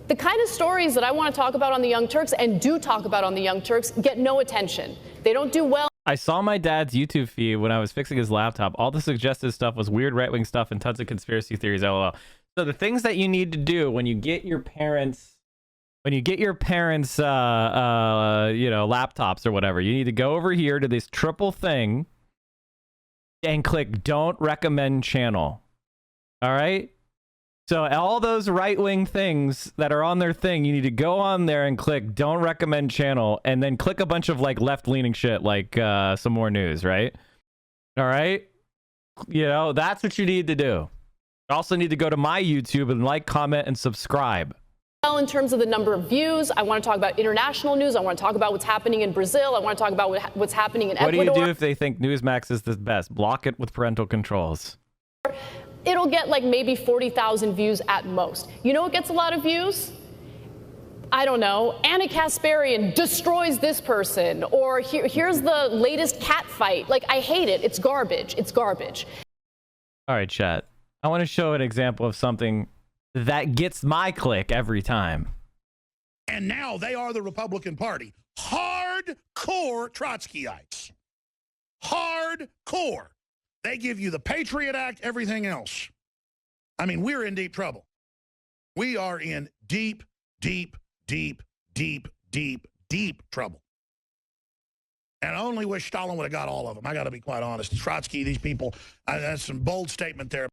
The kind of stories that I want to talk about on the Young Turks and do talk about on the Young Turks get no attention. They don't do well. I saw my dad's YouTube feed when I was fixing his laptop. All the suggested stuff was weird right-wing stuff and tons of conspiracy theories, LOL. So the things that you need to do when you get your parents, laptops or whatever, you need to go over here to this triple thing and click don't recommend channel. All right? So all those right-wing things that are on their thing, you need to go on there and click don't recommend channel and then click a bunch of like left-leaning shit like some more news, right? All right? You know, that's what you need to do. You also need to go to my YouTube and like, comment, and subscribe. Well, in terms of the number of views, I want to talk about international news. I want to talk about what's happening in Brazil. I want to talk about what's happening in Ecuador. What do you do if they think Newsmax is the best? Block it with parental controls. It'll get like maybe 40,000 views at most. You know what gets a lot of views? I don't know. Ana Kasparian destroys this person, or here's the latest cat fight. Like, I hate it. It's garbage. It's garbage. All right, chat. I want to show an example of something that gets my click every time. And now they are the Republican Party. Hardcore Trotskyites. Hardcore. They give you the Patriot Act, everything else. I mean, we're in deep trouble. We are in deep, deep, deep, deep, deep, deep trouble. And I only wish Stalin would have got all of them. I got to be quite honest. Trotsky, these people, that's some bold statement there.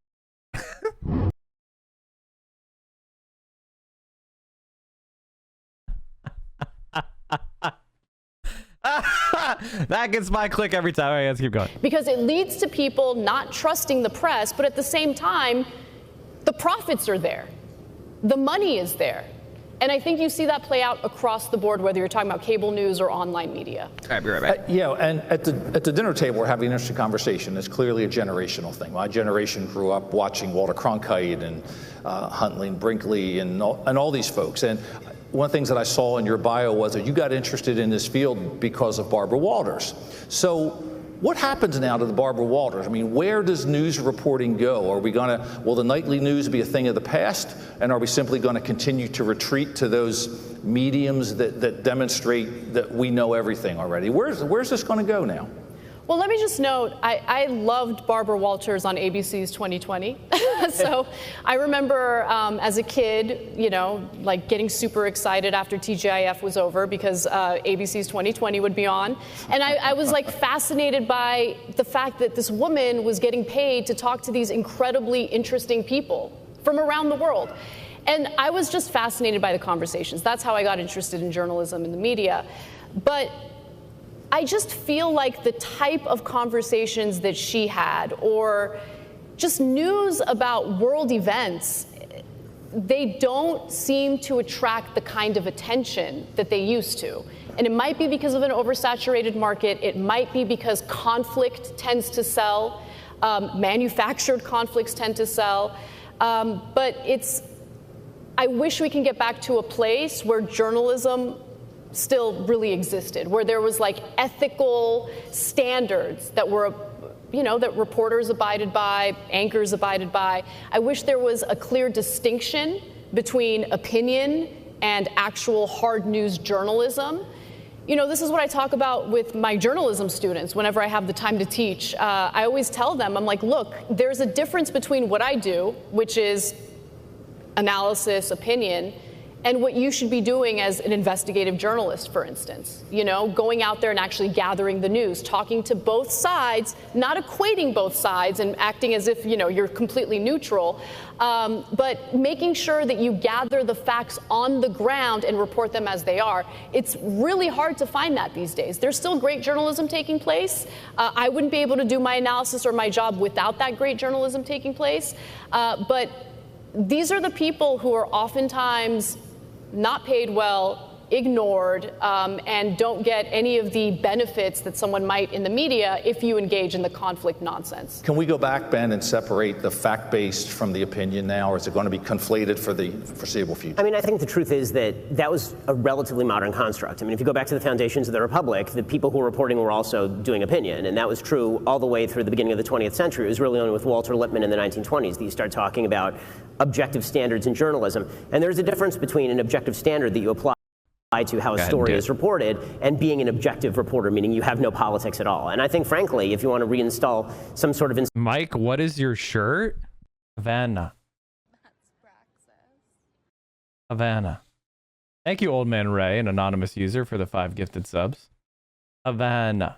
That gets my click every time. All right, let's keep going. Because it leads to people not trusting the press, but at the same time, the profits are there. The money is there. And I think you see that play out across the board, whether you're talking about cable news or online media. All right, be right back. Yeah, and at the dinner table, we're having an interesting conversation. It's clearly a generational thing. My generation grew up watching Walter Cronkite and Huntley and Brinkley and all these folks. And one of the things that I saw in your bio was that you got interested in this field because of Barbara Walters. So what happens now to the Barbara Walters? I mean, where does news reporting go? Will the nightly news be a thing of the past? And are we simply going to continue to retreat to those mediums that demonstrate that we know everything already? Where's this going to go now? Well, let me just note, I loved Barbara Walters on ABC's 2020. So I remember as a kid, like getting super excited after TGIF was over because ABC's 2020 would be on. And I was like fascinated by the fact that this woman was getting paid to talk to these incredibly interesting people from around the world. And I was just fascinated by the conversations. That's how I got interested in journalism and the media. But I just feel like the type of conversations that she had, or just news about world events, they don't seem to attract the kind of attention that they used to. And it might be because of an oversaturated market. It might be because conflict tends to sell. Manufactured conflicts tend to sell. But I wish we can get back to a place where journalism still really existed, where there was like ethical standards that were, that reporters abided by, anchors abided by. I wish there was a clear distinction between opinion and actual hard news journalism. This is what I talk about with my journalism students whenever I have the time to teach. I always tell them, I'm like, look, there's a difference between what I do, which is analysis, opinion, and what you should be doing as an investigative journalist, for instance. Going out there and actually gathering the news, talking to both sides, not equating both sides and acting as if, you're completely neutral, but making sure that you gather the facts on the ground and report them as they are. It's really hard to find that these days. There's still great journalism taking place. I wouldn't be able to do my analysis or my job without that great journalism taking place. But these are the people who are oftentimes not paid well, ignored, and don't get any of the benefits that someone might in the media if you engage in the conflict nonsense. Can we go back, Ben, and separate the fact-based from the opinion now, or is it going to be conflated for the foreseeable future? I mean, I think the truth is that that was a relatively modern construct. I mean, if you go back to the foundations of the Republic, the people who were reporting were also doing opinion, and that was true all the way through the beginning of the 20th century. It was really only with Walter Lippmann in the 1920s that you start talking about objective standards in journalism. And there's a difference between an objective standard that you apply to how a story is reported and being an objective reporter, meaning you have no politics at all. And I think, frankly, if you want to reinstall some sort of... Mike, what is your shirt? Havana. Havana. Thank you, Old Man Ray, an anonymous user, for the 5 gifted subs. Havana.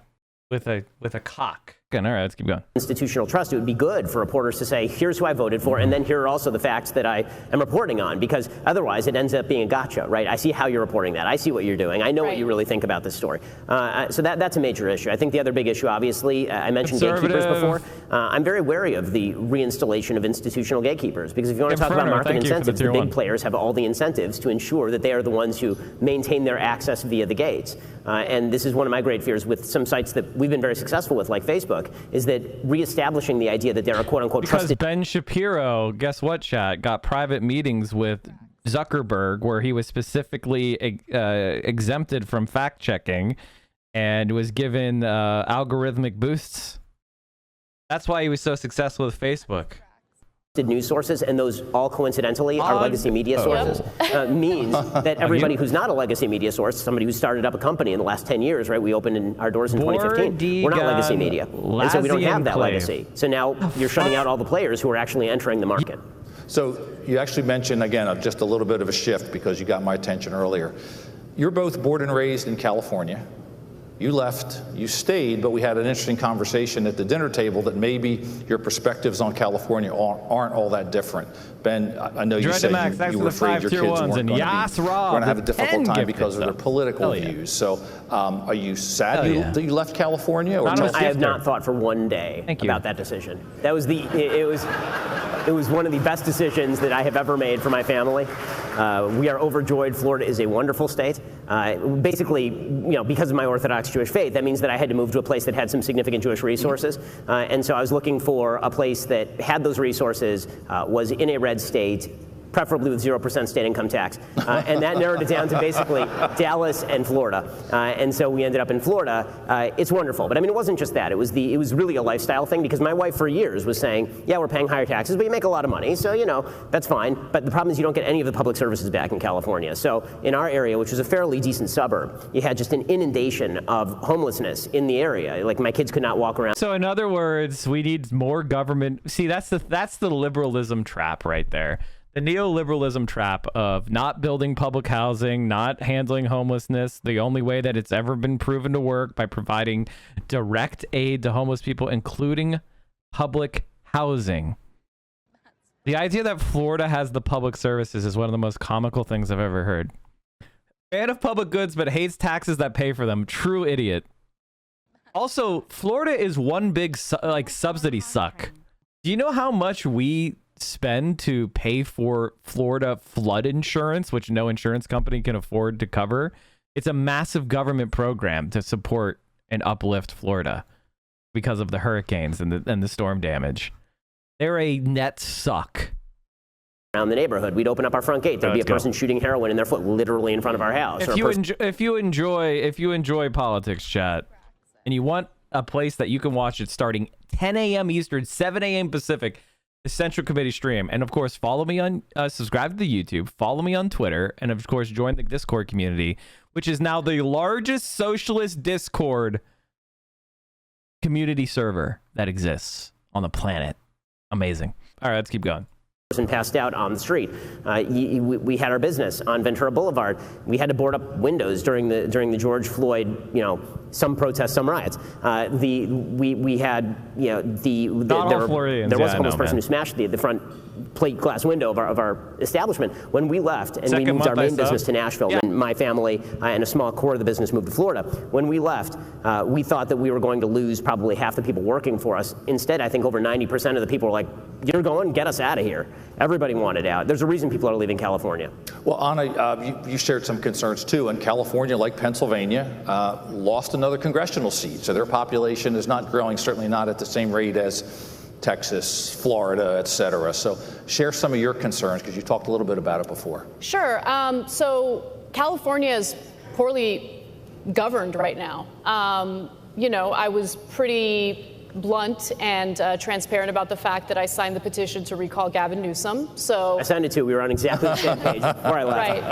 With a cock. All right, let's keep going. Institutional trust, it would be good for reporters to say, here's who I voted for, and then here are also the facts that I am reporting on, because otherwise it ends up being a gotcha, right? I see how you're reporting that. I see what you're doing. I know what you really think about this story. So that's a major issue. I think the other big issue, obviously, I mentioned gatekeepers before. I'm very wary of the reinstallation of institutional gatekeepers, because if you want to talk about market incentives, the big players have all the incentives to ensure that they are the ones who maintain their access via the gates. And this is one of my great fears with some sites that we've been very successful with, like Facebook, is that reestablishing the idea that there are quote-unquote trusted... Because Ben Shapiro, guess what, chat, got private meetings with Zuckerberg where he was specifically exempted from fact-checking and was given algorithmic boosts. That's why he was so successful with Facebook. News sources, and those all coincidentally are legacy media sources, means that everybody who's not a legacy media source, somebody who started up a company in the last 10 years, right? We opened our doors in 2015. We're not legacy media, and so we don't have that legacy. So now you're shutting out all the players who are actually entering the market. So you actually mentioned, again, just a little bit of a shift because you got my attention earlier. You're both born and raised in California. You left, you stayed, but we had an interesting conversation at the dinner table that maybe your perspectives on California aren't all that different. Ben, I know you said you were afraid your kids weren't going to have a difficult time because of their political views. So are you sad that you left California? Or I have not thought for one day about that decision. That was it was one of the best decisions that I have ever made for my family. We are overjoyed. Florida is a wonderful state. Basically, because of my Orthodox Jewish faith, that means that I had to move to a place that had some significant Jewish resources. And so I was looking for a place that had those resources, was in a red state, preferably with 0% state income tax. And that narrowed it down to basically Dallas and Florida. And so we ended up in Florida. It's wonderful. But I mean, it wasn't just that. It was really a lifestyle thing, because my wife for years was saying, yeah, we're paying higher taxes, but you make a lot of money. So, that's fine. But the problem is you don't get any of the public services back in California. So in our area, which was a fairly decent suburb, you had just an inundation of homelessness in the area. Like, my kids could not walk around. So in other words, we need more government. See, that's the liberalism trap right there. The neoliberalism trap of not building public housing, not handling homelessness, the only way that it's ever been proven to work by providing direct aid to homeless people, including public housing. The idea that Florida has the public services is one of the most comical things I've ever heard. Fan of public goods, but hates taxes that pay for them. True idiot. Also, Florida is one big subsidy suck. Do you know how much we spend to pay for Florida flood insurance, which no insurance company can afford to cover? It's a massive government program to support and uplift Florida because of the hurricanes and the storm damage. They're a net suck. Around the neighborhood, we'd open up our front gate. There'd be a person shooting heroin in their foot, literally in front of our house. If you enjoy politics, chat, and you want a place that you can watch it starting 10 a.m. Eastern, 7 a.m. Pacific, the Central Committee stream, and of course follow me on subscribe to the YouTube, follow me on Twitter, and of course join the Discord community, which is now the largest socialist Discord community server that exists on the planet. Amazing. All right, let's keep going. Person passed out on the street. We had our business on Ventura Boulevard. We had to board up windows during the George Floyd, some protests, some riots. We had, there was a homeless person who smashed the front plate glass window of our establishment. When we left and we moved our main business to Nashville, and my family and a small core of the business moved to Florida. When we left, we thought that we were going to lose probably half the people working for us. Instead, I think over 90% of the people were like, "You're going, get us out of here." Everybody wanted out. There's a reason people are leaving California. Well, Ana, you shared some concerns too, and California, like Pennsylvania, lost another congressional seat. So their population is not growing, certainly not at the same rate as Texas, Florida, et cetera. So share some of your concerns, because you talked a little bit about it before. Sure. So California is poorly governed right now. I was pretty blunt and transparent about the fact that I signed the petition to recall Gavin Newsom. So I signed it too. We were on exactly the same page before I left.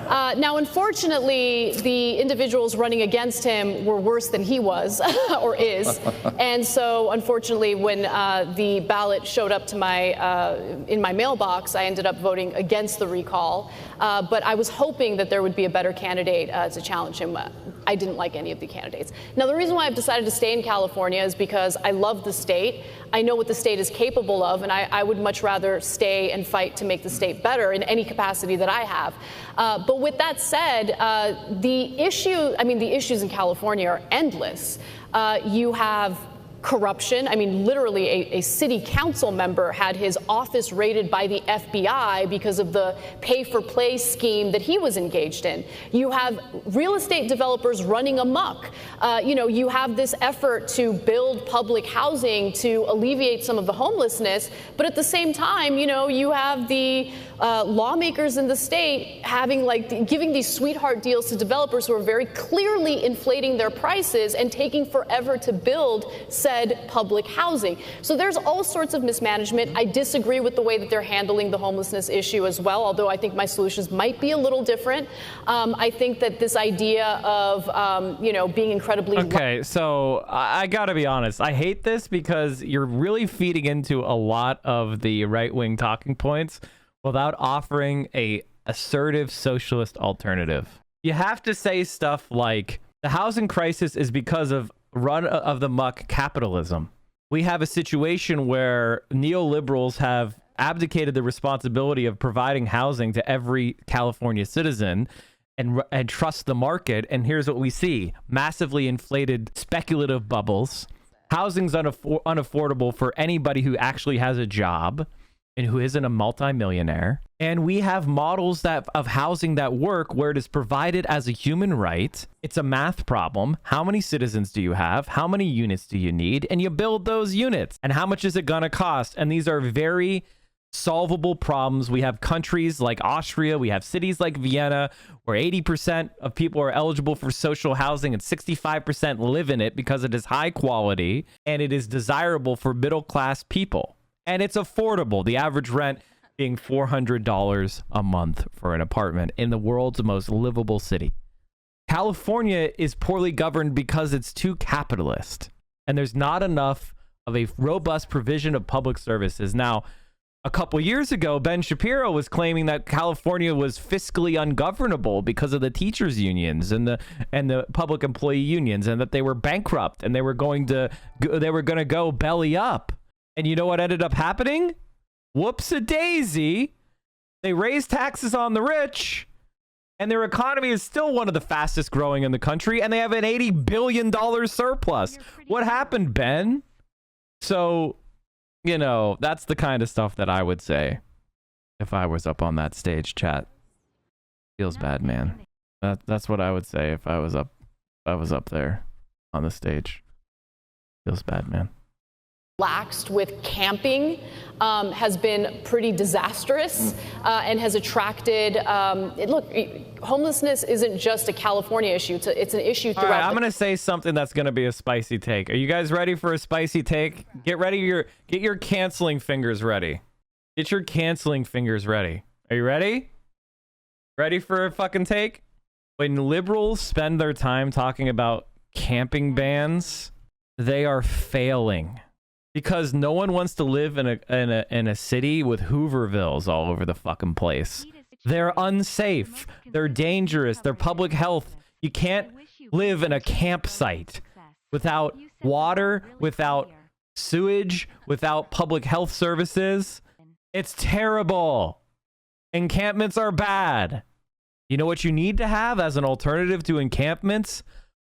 Right. Now, unfortunately, the individuals running against him were worse than he was or is. And so, unfortunately, when the ballot showed up to in my mailbox, I ended up voting against the recall. But I was hoping that there would be a better candidate to challenge him. I didn't like any of the candidates. Now, the reason why I've decided to stay in California is because I love the state. I know what the state is capable of, and I would much rather stay and fight to make the state better in any capacity that I have. But with that said, the issues in California are endless. You have corruption. I mean, literally a city council member had his office raided by the FBI because of the pay-for-play scheme that he was engaged in. You have real estate developers running amok. You have this effort to build public housing to alleviate some of the homelessness, but at the same time, you have the lawmakers in the state giving these sweetheart deals to developers who are very clearly inflating their prices and taking forever to build said public housing. So there's all sorts of mismanagement. I disagree with the way that they're handling the homelessness issue as well, although I think my solutions might be a little different. I think that this idea of, being incredibly... Okay, so I gotta be honest. I hate this because you're really feeding into a lot of the right-wing talking points without offering a assertive socialist alternative. You have to say stuff like, the housing crisis is because of run of the muck capitalism. We have a situation where neoliberals have abdicated the responsibility of providing housing to every California citizen and trust the market. And here's what we see: massively inflated speculative bubbles. Housing's unaffordable for anybody who actually has a job and who isn't a multimillionaire. And we have models of housing that work where it is provided as a human right. It's a math problem. How many citizens do you have? How many units do you need? And you build those units. And how much is it going to cost? And these are very solvable problems. We have countries like Austria. We have cities like Vienna where 80% of people are eligible for social housing and 65% live in it because it is high quality and it is desirable for middle-class people. And it's affordable. The average rent being $400 a month for an apartment in the world's most livable city. California is poorly governed because it's too capitalist, and there's not enough of a robust provision of public services. Now, a couple years ago, Ben Shapiro was claiming that California was fiscally ungovernable because of the teachers unions and the public employee unions, and that they were bankrupt and they were going to go belly up. And you know what ended up happening? Whoops-a-daisy. They raised taxes on the rich, and their economy is still one of the fastest growing in the country, and they have an $80 billion surplus. What happened, Ben? So, that's the kind of stuff that I would say if I was up on that stage, chat. Feels bad, man. That's what I would say if I was up there on the stage. Feels bad, man. Laxed with camping has been pretty disastrous and has attracted, homelessness isn't just a California issue. It's an issue throughout. All right, I'm going to say something that's going to be a spicy take. Are you guys ready for a spicy take? Get your canceling fingers ready. Get your canceling fingers ready. Are you ready? Ready for a fucking take? When liberals spend their time talking about camping bans, they are failing. Because no one wants to live in a city with Hoovervilles all over the fucking place. They're unsafe. They're dangerous. They're public health. You can't live in a campsite without water, without sewage, without public health services. It's terrible. Encampments are bad. You know what you need to have as an alternative to encampments?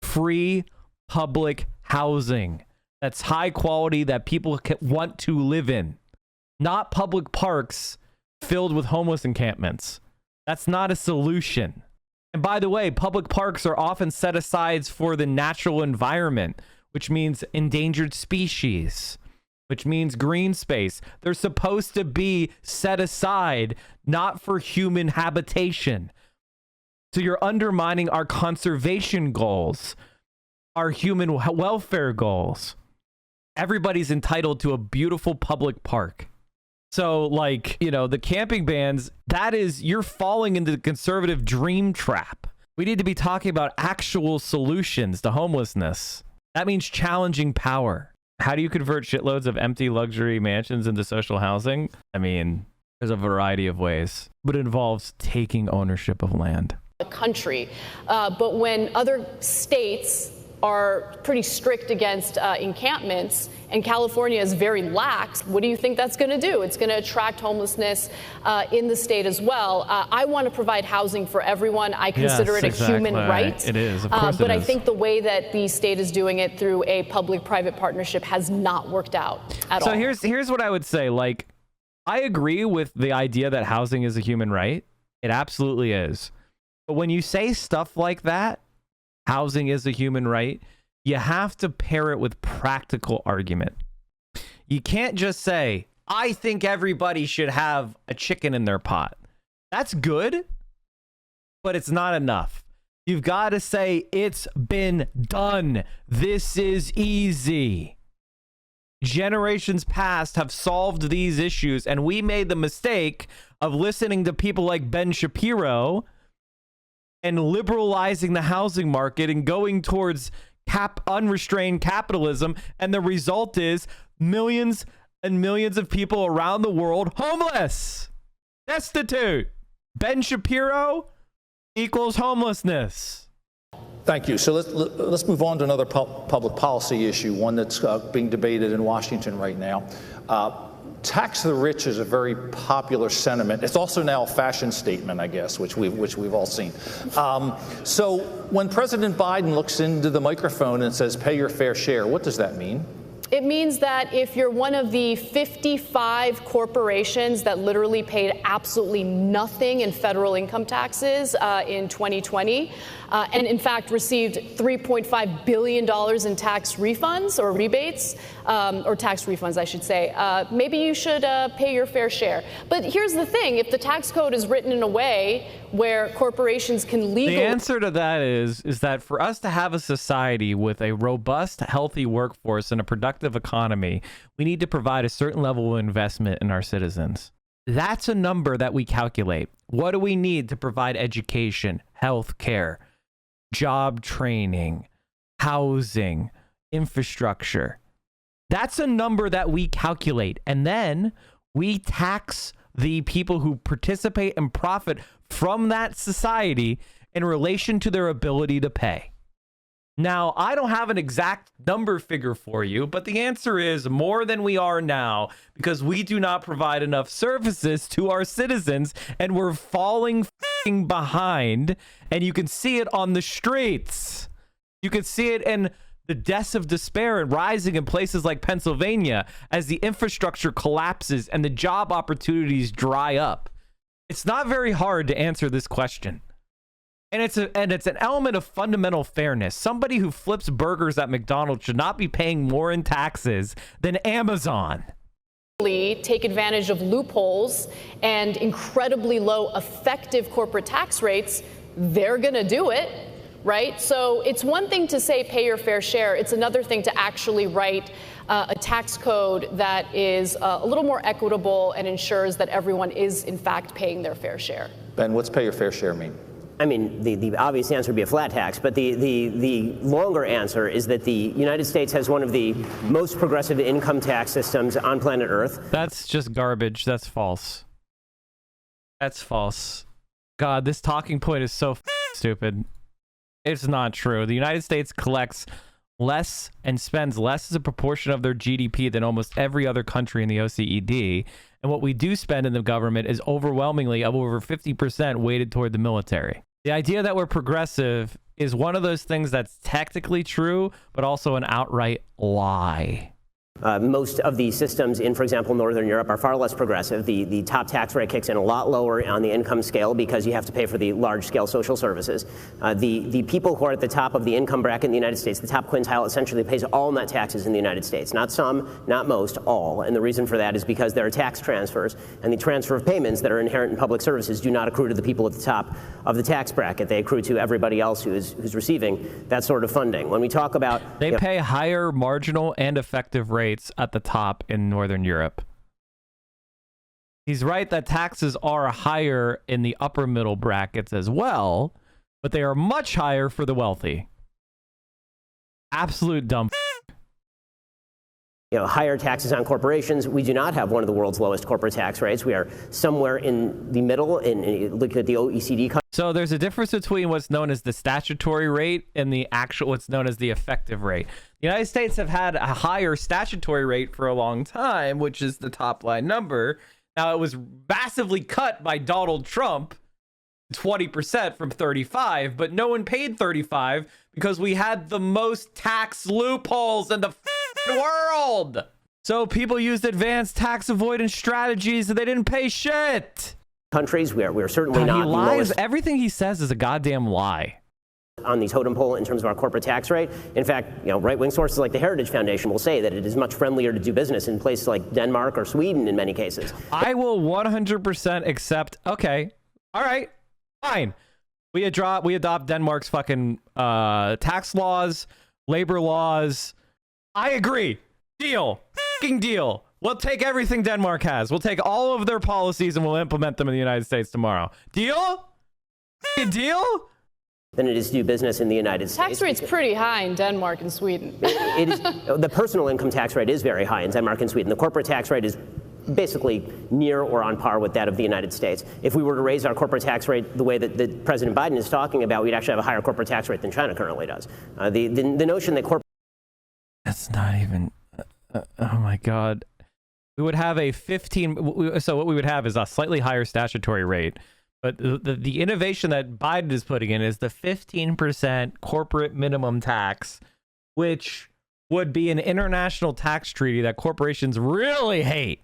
Free public housing. That's high quality, that people want to live in. Not public parks filled with homeless encampments. That's not a solution. And by the way, public parks are often set aside for the natural environment, which means endangered species, which means green space. They're supposed to be set aside, not for human habitation. So you're undermining our conservation goals, our human welfare goals. Everybody's entitled to a beautiful public park. So, like, you know, the camping bans, that is, you're falling into the conservative dream trap. We need to be talking about actual solutions to homelessness. That means challenging power. How do you convert shitloads of empty luxury mansions into social housing? I mean, there's a variety of ways, but it involves taking ownership of land. The country, but when other states are pretty strict against encampments, and California is very lax, what do you think that's going to do? It's going to attract homelessness in the state as well. I want to provide housing for everyone. I consider it a human right. It is, of course but it is. I think the way that the state is doing it through a public-private partnership has not worked out at all. So here's what I would say. Like, I agree with the idea that housing is a human right. It absolutely is. But when you say stuff like that, housing is a human right, you have to pair it with practical argument. You can't just say, I think everybody should have a chicken in their pot. That's good, but it's not enough. You've got to say, it's been done. This is easy. Generations past have solved these issues, and we made the mistake of listening to people like Ben Shapiro and liberalizing the housing market and going towards unrestrained capitalism. And the result is millions and millions of people around the world homeless, destitute. Ben Shapiro equals homelessness. Thank you. So let's move on to another public policy issue, one that's being debated in Washington right now. Tax the rich is a very popular sentiment. It's also now a fashion statement, I guess, which we've all seen. So when President Biden looks into the microphone and says, pay your fair share, what does that mean? It means that if you're one of the 55 corporations that literally paid absolutely nothing in federal income taxes in 2020, and in fact received $3.5 billion in tax refunds or rebates, or tax refunds, I should say, maybe you should pay your fair share. But here's the thing, if the tax code is written in a way where corporations can legally... The answer to that is that for us to have a society with a robust, healthy workforce and a productive economy, we need to provide a certain level of investment in our citizens. That's a number that we calculate. What do we need to provide education, health care, job training, housing, infrastructure? That's a number that we calculate. And then we tax the people who participate and profit from that society in relation to their ability to pay. Now, I don't have an exact number figure for you, but the answer is more than we are now because we do not provide enough services to our citizens and we're falling behind, and you can see it on the streets. You can see it in the deaths of despair and rising in places like Pennsylvania as the infrastructure collapses and the job opportunities dry up. It's not very hard to answer this question. And it's an element of fundamental fairness. Somebody who flips burgers at McDonald's should not be paying more in taxes than Amazon. Take advantage of loopholes and incredibly low effective corporate tax rates, they're going to do it, right? So it's one thing to say pay your fair share. It's another thing to actually write a tax code that is a little more equitable and ensures that everyone is, in fact, paying their fair share. Ben, what's pay your fair share mean? I mean, the obvious answer would be a flat tax, but the longer answer is that the United States has one of the most progressive income tax systems on planet Earth. That's just garbage. That's false. That's false. God, this talking point is so stupid. It's not true. The United States collects less and spends less as a proportion of their GDP than almost every other country in the OECD. And what we do spend in the government is overwhelmingly of over 50% weighted toward the military. The idea that we're progressive is one of those things that's technically true, but also an outright lie. Most of the systems in, for example, Northern Europe are far less progressive. The top tax rate kicks in a lot lower on the income scale because you have to pay for the large-scale social services. The people who are at the top of the income bracket in the United States, the top quintile, essentially pays all net taxes in the United States. Not some, not most, all. And the reason for that is because there are tax transfers, and the transfer of payments that are inherent in public services do not accrue to the people at the top of the tax bracket. They accrue to everybody else who's receiving that sort of funding. When we talk about... They pay higher marginal and effective rates at the top in Northern Europe. He's right that taxes are higher in the upper middle brackets as well, but they are much higher for the wealthy. Absolute dumb. Higher taxes on corporations. We do not have one of the world's lowest corporate tax rates. We are somewhere in the middle, look at the OECD countries. So there's a difference between what's known as the statutory rate and the actual, what's known as the effective rate. The United States have had a higher statutory rate for a long time, which is the top line number. Now, it was massively cut by Donald Trump, 20% from 35, but no one paid 35 because we had the most tax loopholes in the world. So people used advanced tax avoidance strategies and they didn't pay shit. Countries, we're certainly not the lowest. Everything he says is a goddamn lie. On the totem pole in terms of our corporate tax rate. In fact, right-wing sources like the Heritage Foundation will say that it is much friendlier to do business in places like Denmark or Sweden in many cases. I will 100% accept. Okay, all right, fine. We adopt Denmark's fucking tax laws, labor laws. I agree. Deal. Fucking deal. We'll take everything Denmark has. We'll take all of their policies and we'll implement them in the United States tomorrow. Deal? Deal? Than it is to do business in the United States. Tax rate's pretty high in Denmark and Sweden. It is. The personal income tax rate is very high in Denmark and Sweden. The corporate tax rate is basically near or on par with that of the United States. If we were to raise our corporate tax rate the way that President Biden is talking about, we'd actually have a higher corporate tax rate than China currently does. The notion that corporate... That's not even... oh my God. We would have a 15... So what we would have is a slightly higher statutory rate. But the innovation that Biden is putting in is the 15% corporate minimum tax, which would be an international tax treaty that corporations really hate.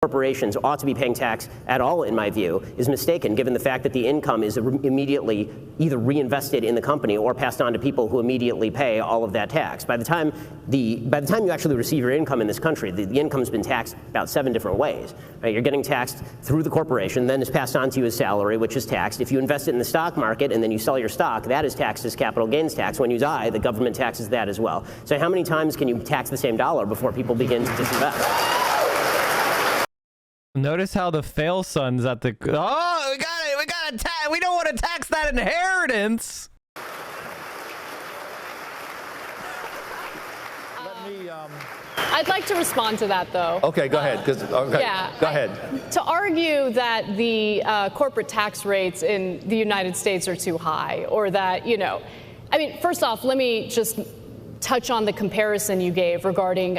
Corporations ought to be paying tax at all, in my view, is mistaken, given the fact that the income is immediately either reinvested in the company or passed on to people who immediately pay all of that tax. By the time you actually receive your income in this country, the income's been taxed about 7 different ways. Right? You're getting taxed through the corporation, then it's passed on to you as salary, which is taxed. If you invest it in the stock market and then you sell your stock, that is taxed as capital gains tax. When you die, the government taxes that as well. So how many times can you tax the same dollar before people begin to disinvest? Notice how the fail son's at the... Oh, we don't want to tax that inheritance. I'd like to respond to that, though. Okay, go ahead. Yeah, go ahead. To argue that the corporate tax rates in the United States are too high, or that, I mean, first off, let me just touch on the comparison you gave regarding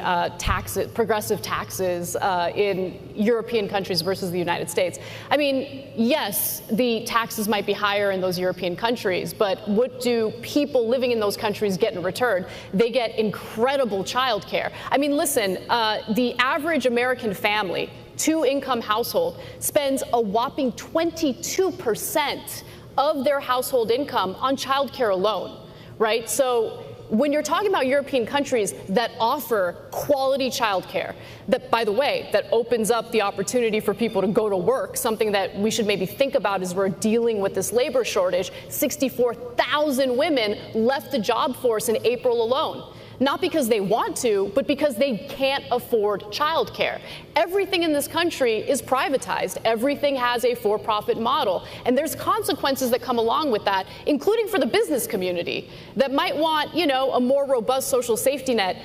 progressive taxes in European countries versus the United States. I mean, yes, the taxes might be higher in those European countries, but what do people living in those countries get in return? They get incredible childcare. I mean, listen, the average American family, 2-income household, spends a whopping 22% of their household income on childcare alone, right? So when you're talking about European countries that offer quality childcare, that, by the way, that opens up the opportunity for people to go to work, something that we should maybe think about as we're dealing with this labor shortage. 64,000 women left the job force in April alone. Not because they want to, but because they can't afford childcare. Everything in this country is privatized. Everything has a for-profit model. And there's consequences that come along with that, including for the business community that might want, a more robust social safety net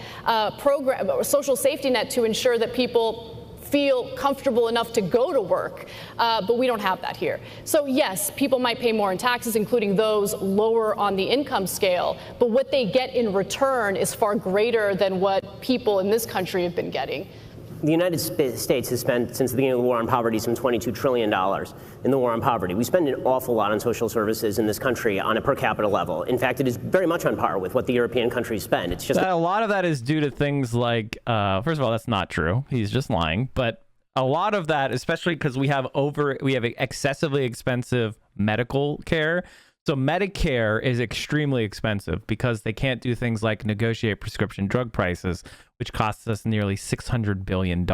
program, or social safety net to ensure that people feel comfortable enough to go to work, but we don't have that here. So yes, people might pay more in taxes, including those lower on the income scale, but what they get in return is far greater than what people in this country have been getting. The United States has spent, since the beginning of the war on poverty, some $22 trillion in the war on poverty. We spend an awful lot on social services in this country on a per capita level. In fact, it is very much on par with what the European countries spend. It's just a lot of that is due to things like, first of all, that's not true. He's just lying. But a lot of that, especially because we have excessively expensive medical care. So Medicare is extremely expensive because they can't do things like negotiate prescription drug prices, which costs us nearly $600 billion.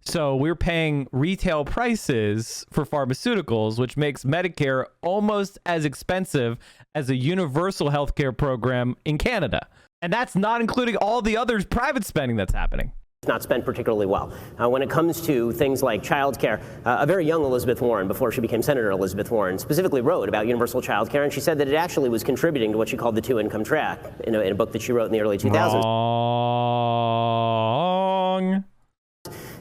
So we're paying retail prices for pharmaceuticals, which makes Medicare almost as expensive as a universal healthcare program in Canada. And that's not including all the other private spending that's happening. Not spent particularly well. When it comes to things like childcare, a very young Elizabeth Warren, before she became Senator Elizabeth Warren, specifically wrote about universal childcare, and she said that it actually was contributing to what she called the two-income trap in a book that she wrote in the early 2000s. Wrong.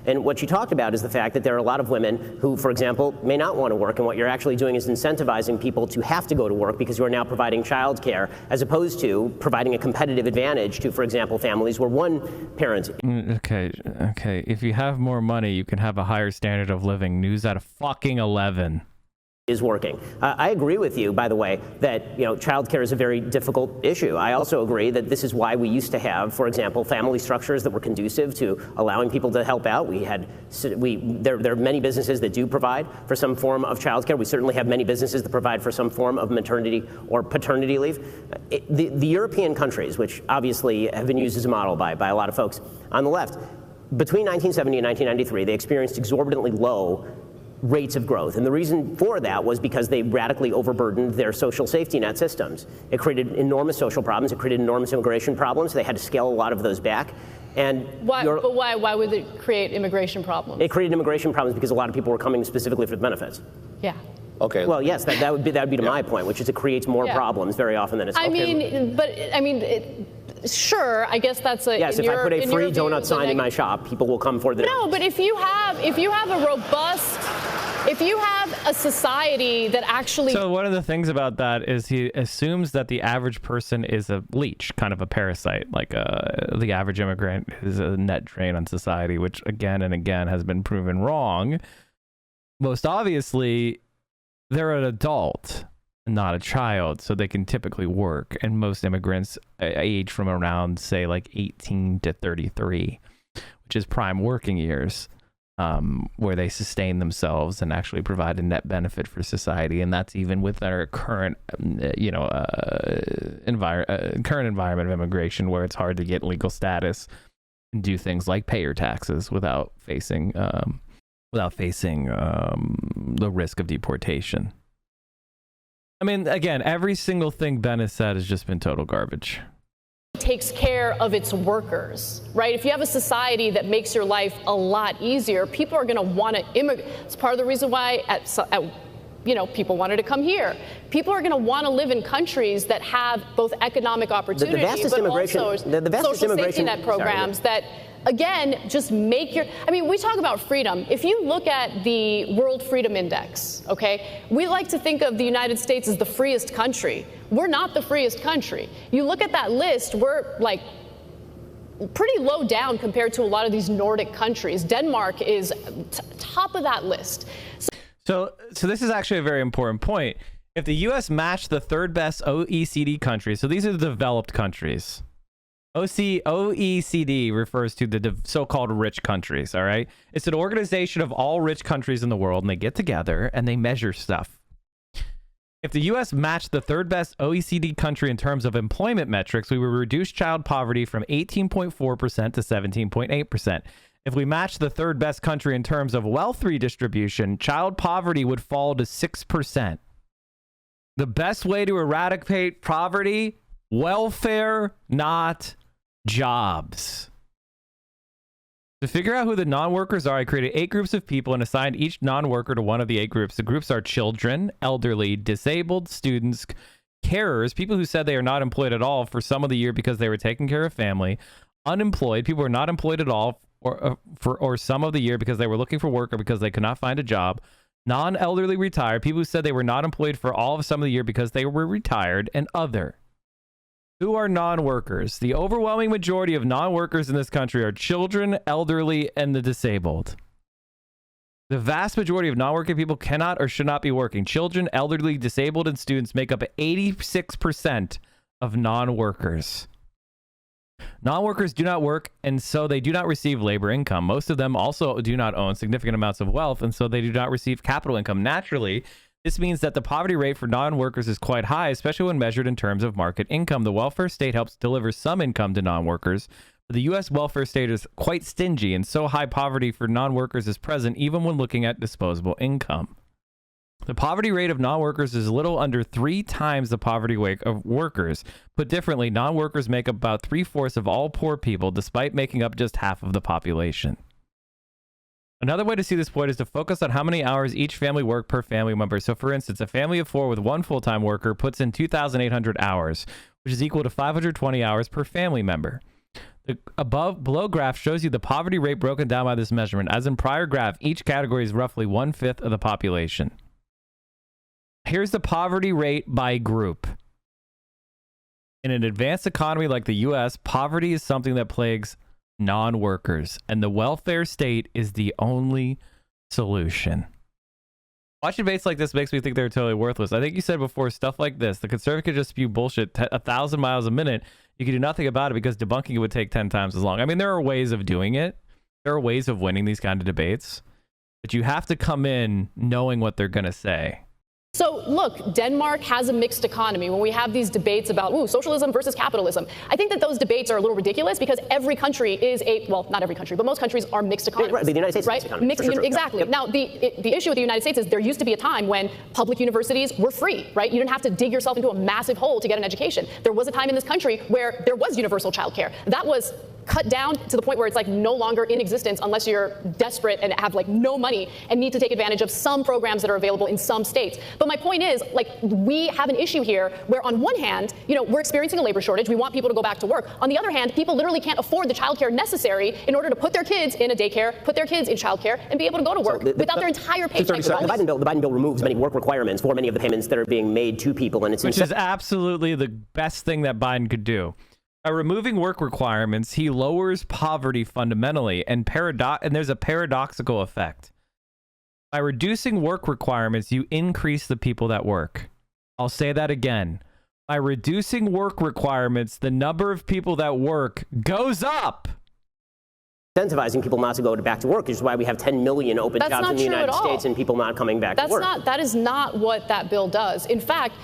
And what she talked about is the fact that there are a lot of women who, for example, may not want to work, and what you're actually doing is incentivizing people to have to go to work because you are now providing child care, as opposed to providing a competitive advantage to, for example, families where one parent... Okay. If you have more money, you can have a higher standard of living. News out of fucking 11. Is working. I agree with you, by the way, that childcare is a very difficult issue. I also agree that this is why we used to have, for example, family structures that were conducive to allowing people to help out. There are many businesses that do provide for some form of childcare. We certainly have many businesses that provide for some form of maternity or paternity leave. The European countries, which obviously have been used as a model by a lot of folks on the left, between 1970 and 1993, they experienced exorbitantly low rates of growth. And the reason for that was because they radically overburdened their social safety net systems. It created enormous social problems. It created enormous immigration problems. They had to scale a lot of those back. And why would it create immigration problems? It created immigration problems because a lot of people were coming specifically for the benefits. Yeah. Okay. Well, yes, that would be to my point, which is it creates more problems very often than it's. Sure, I guess that's a. Yes, if I put a free donut sign in my shop, people will come for the. No, but if you have a society that actually. So one of the things about that is he assumes that the average person is a leech, kind of a parasite, like the average immigrant is a net drain on society, which again and again has been proven wrong. Most obviously, they're an adult, not a child, so they can typically work. And most immigrants age from around, say, like 18 to 33, which is prime working years, where they sustain themselves and actually provide a net benefit for society. And that's even with our current, current environment of immigration, where it's hard to get legal status and do things like pay your taxes without facing the risk of deportation. I mean, again, every single thing Ben has said has just been total garbage. Takes care of its workers, right? If you have a society that makes your life a lot easier, people are going to want to immigrate. It's part of the reason why people wanted to come here. People are going to want to live in countries that have both economic opportunity, but also social safety net programs that, again, just make your. I mean, we talk about freedom. If you look at the World Freedom Index, okay, we like to think of the United States as the freest country. We're not the freest country. You look at that list, we're like pretty low down compared to a lot of these Nordic countries. Denmark is top of that list. So this is actually a very important point. If the U.S. matched the third best OECD countries, so these are the developed countries. OECD refers to the so-called rich countries, all right? It's an organization of all rich countries in the world, and they get together and they measure stuff. If the U.S. matched the third best OECD country in terms of employment metrics, we would reduce child poverty from 18.4% to 17.8%. If we matched the third best country in terms of wealth redistribution, child poverty would fall to 6%. The best way to eradicate poverty, welfare, not jobs. To figure out who the non-workers are, I created 8 groups of people and assigned each non-worker to one of the 8 groups. The groups are children, elderly, disabled, students, carers, people who said they are not employed at all for some of the year because they were taking care of family, unemployed, people who are not employed at all or some of the year because they were looking for work or because they could not find a job, non-elderly retired, people who said they were not employed for all of some of the year because they were retired, and other. Who are non-workers? The overwhelming majority of non-workers in this country are children, elderly, and the disabled. The vast majority of non-working people cannot or should not be working. Children, elderly, disabled, and students make up 86% of non-workers. Non-workers do not work, and so they do not receive labor income. Most of them also do not own significant amounts of wealth, and so they do not receive capital income. Naturally, this means that the poverty rate for non-workers is quite high, especially when measured in terms of market income. The welfare state helps deliver some income to non-workers, but the U.S. welfare state is quite stingy, and so high poverty for non-workers is present even when looking at disposable income. The poverty rate of non-workers is a little under 3 times the poverty rate of workers. Put differently, non-workers make up about 3/4 of all poor people, despite making up just half of the population. Another way to see this point is to focus on how many hours each family work per family member. So for instance, a family of 4 with 1 full-time worker puts in 2,800 hours, which is equal to 520 hours per family member. The below graph shows you the poverty rate broken down by this measurement. As in prior graph, each category is roughly 1/5 of the population. Here's the poverty rate by group. In an advanced economy like the US, poverty is something that plagues non-workers, and the welfare state is the only solution. Watching debates like this makes me think they're totally worthless. I think you said before, stuff like this, the conservative could just spew bullshit 1,000 miles a minute. You could do nothing about it because debunking it would take 10 times as long. I mean, there are ways of doing it. There are ways of winning these kind of debates, but you have to come in knowing what they're going to say. So look, Denmark has a mixed economy. When we have these debates about socialism versus capitalism, I think that those debates are a little ridiculous because every country is not every country, but most countries are mixed economies. Right, the United States is right? mixed economy. Exactly. Yep. Now, the issue with the United States is there used to be a time when public universities were free, right? You didn't have to dig yourself into a massive hole to get an education. There was a time in this country where there was universal childcare. That was cut down to the point where it's like no longer in existence unless you're desperate and have like no money and need to take advantage of some programs that are available in some states. But my point is, like, we have an issue here where on one hand, we're experiencing a labor shortage. We want people to go back to work. On the other hand, people literally can't afford the childcare necessary in order to put their kids in a daycare, put their kids in childcare, and be able to go to work without their entire paycheck. The Biden bill removes many work requirements for many of the payments that are being made to people, and which is absolutely the best thing that Biden could do. By removing work requirements, he lowers poverty fundamentally, and there's a paradoxical effect. By reducing work requirements, you increase the people that work. I'll say that again. By reducing work requirements, the number of people that work goes up. Incentivizing people not to go back to work, which is why we have 10 million open jobs in the United States and people not coming back to work. That is not what that bill does. In fact,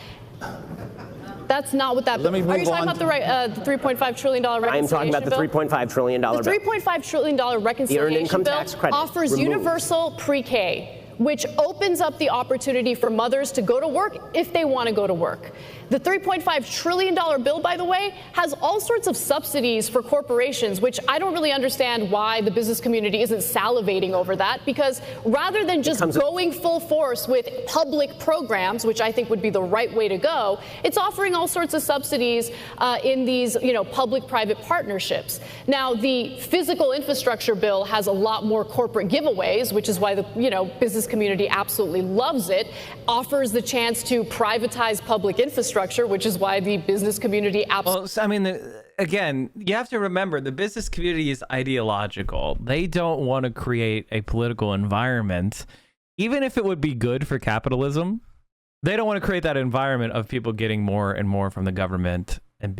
that's not what that bill. Are you talking about the $3.5 trillion reconciliation bill? I am talking about the $3.5 trillion bill. The $3.5 trillion reconciliation bill offers universal pre-K, which opens up the opportunity for mothers to go to work if they want to go to work. The $3.5 trillion bill, by the way, has all sorts of subsidies for corporations, which I don't really understand why the business community isn't salivating over that, because rather than just going full force with public programs, which I think would be the right way to go, it's offering all sorts of subsidies in these, public-private partnerships. Now, the physical infrastructure bill has a lot more corporate giveaways, which is why the, business community absolutely loves it, offers the chance to privatize public infrastructure, which is why the business community absolutely... Again, you have to remember the business community is ideological. They don't want to create a political environment, even if it would be good for capitalism. They don't want to create that environment of people getting more and more from the government and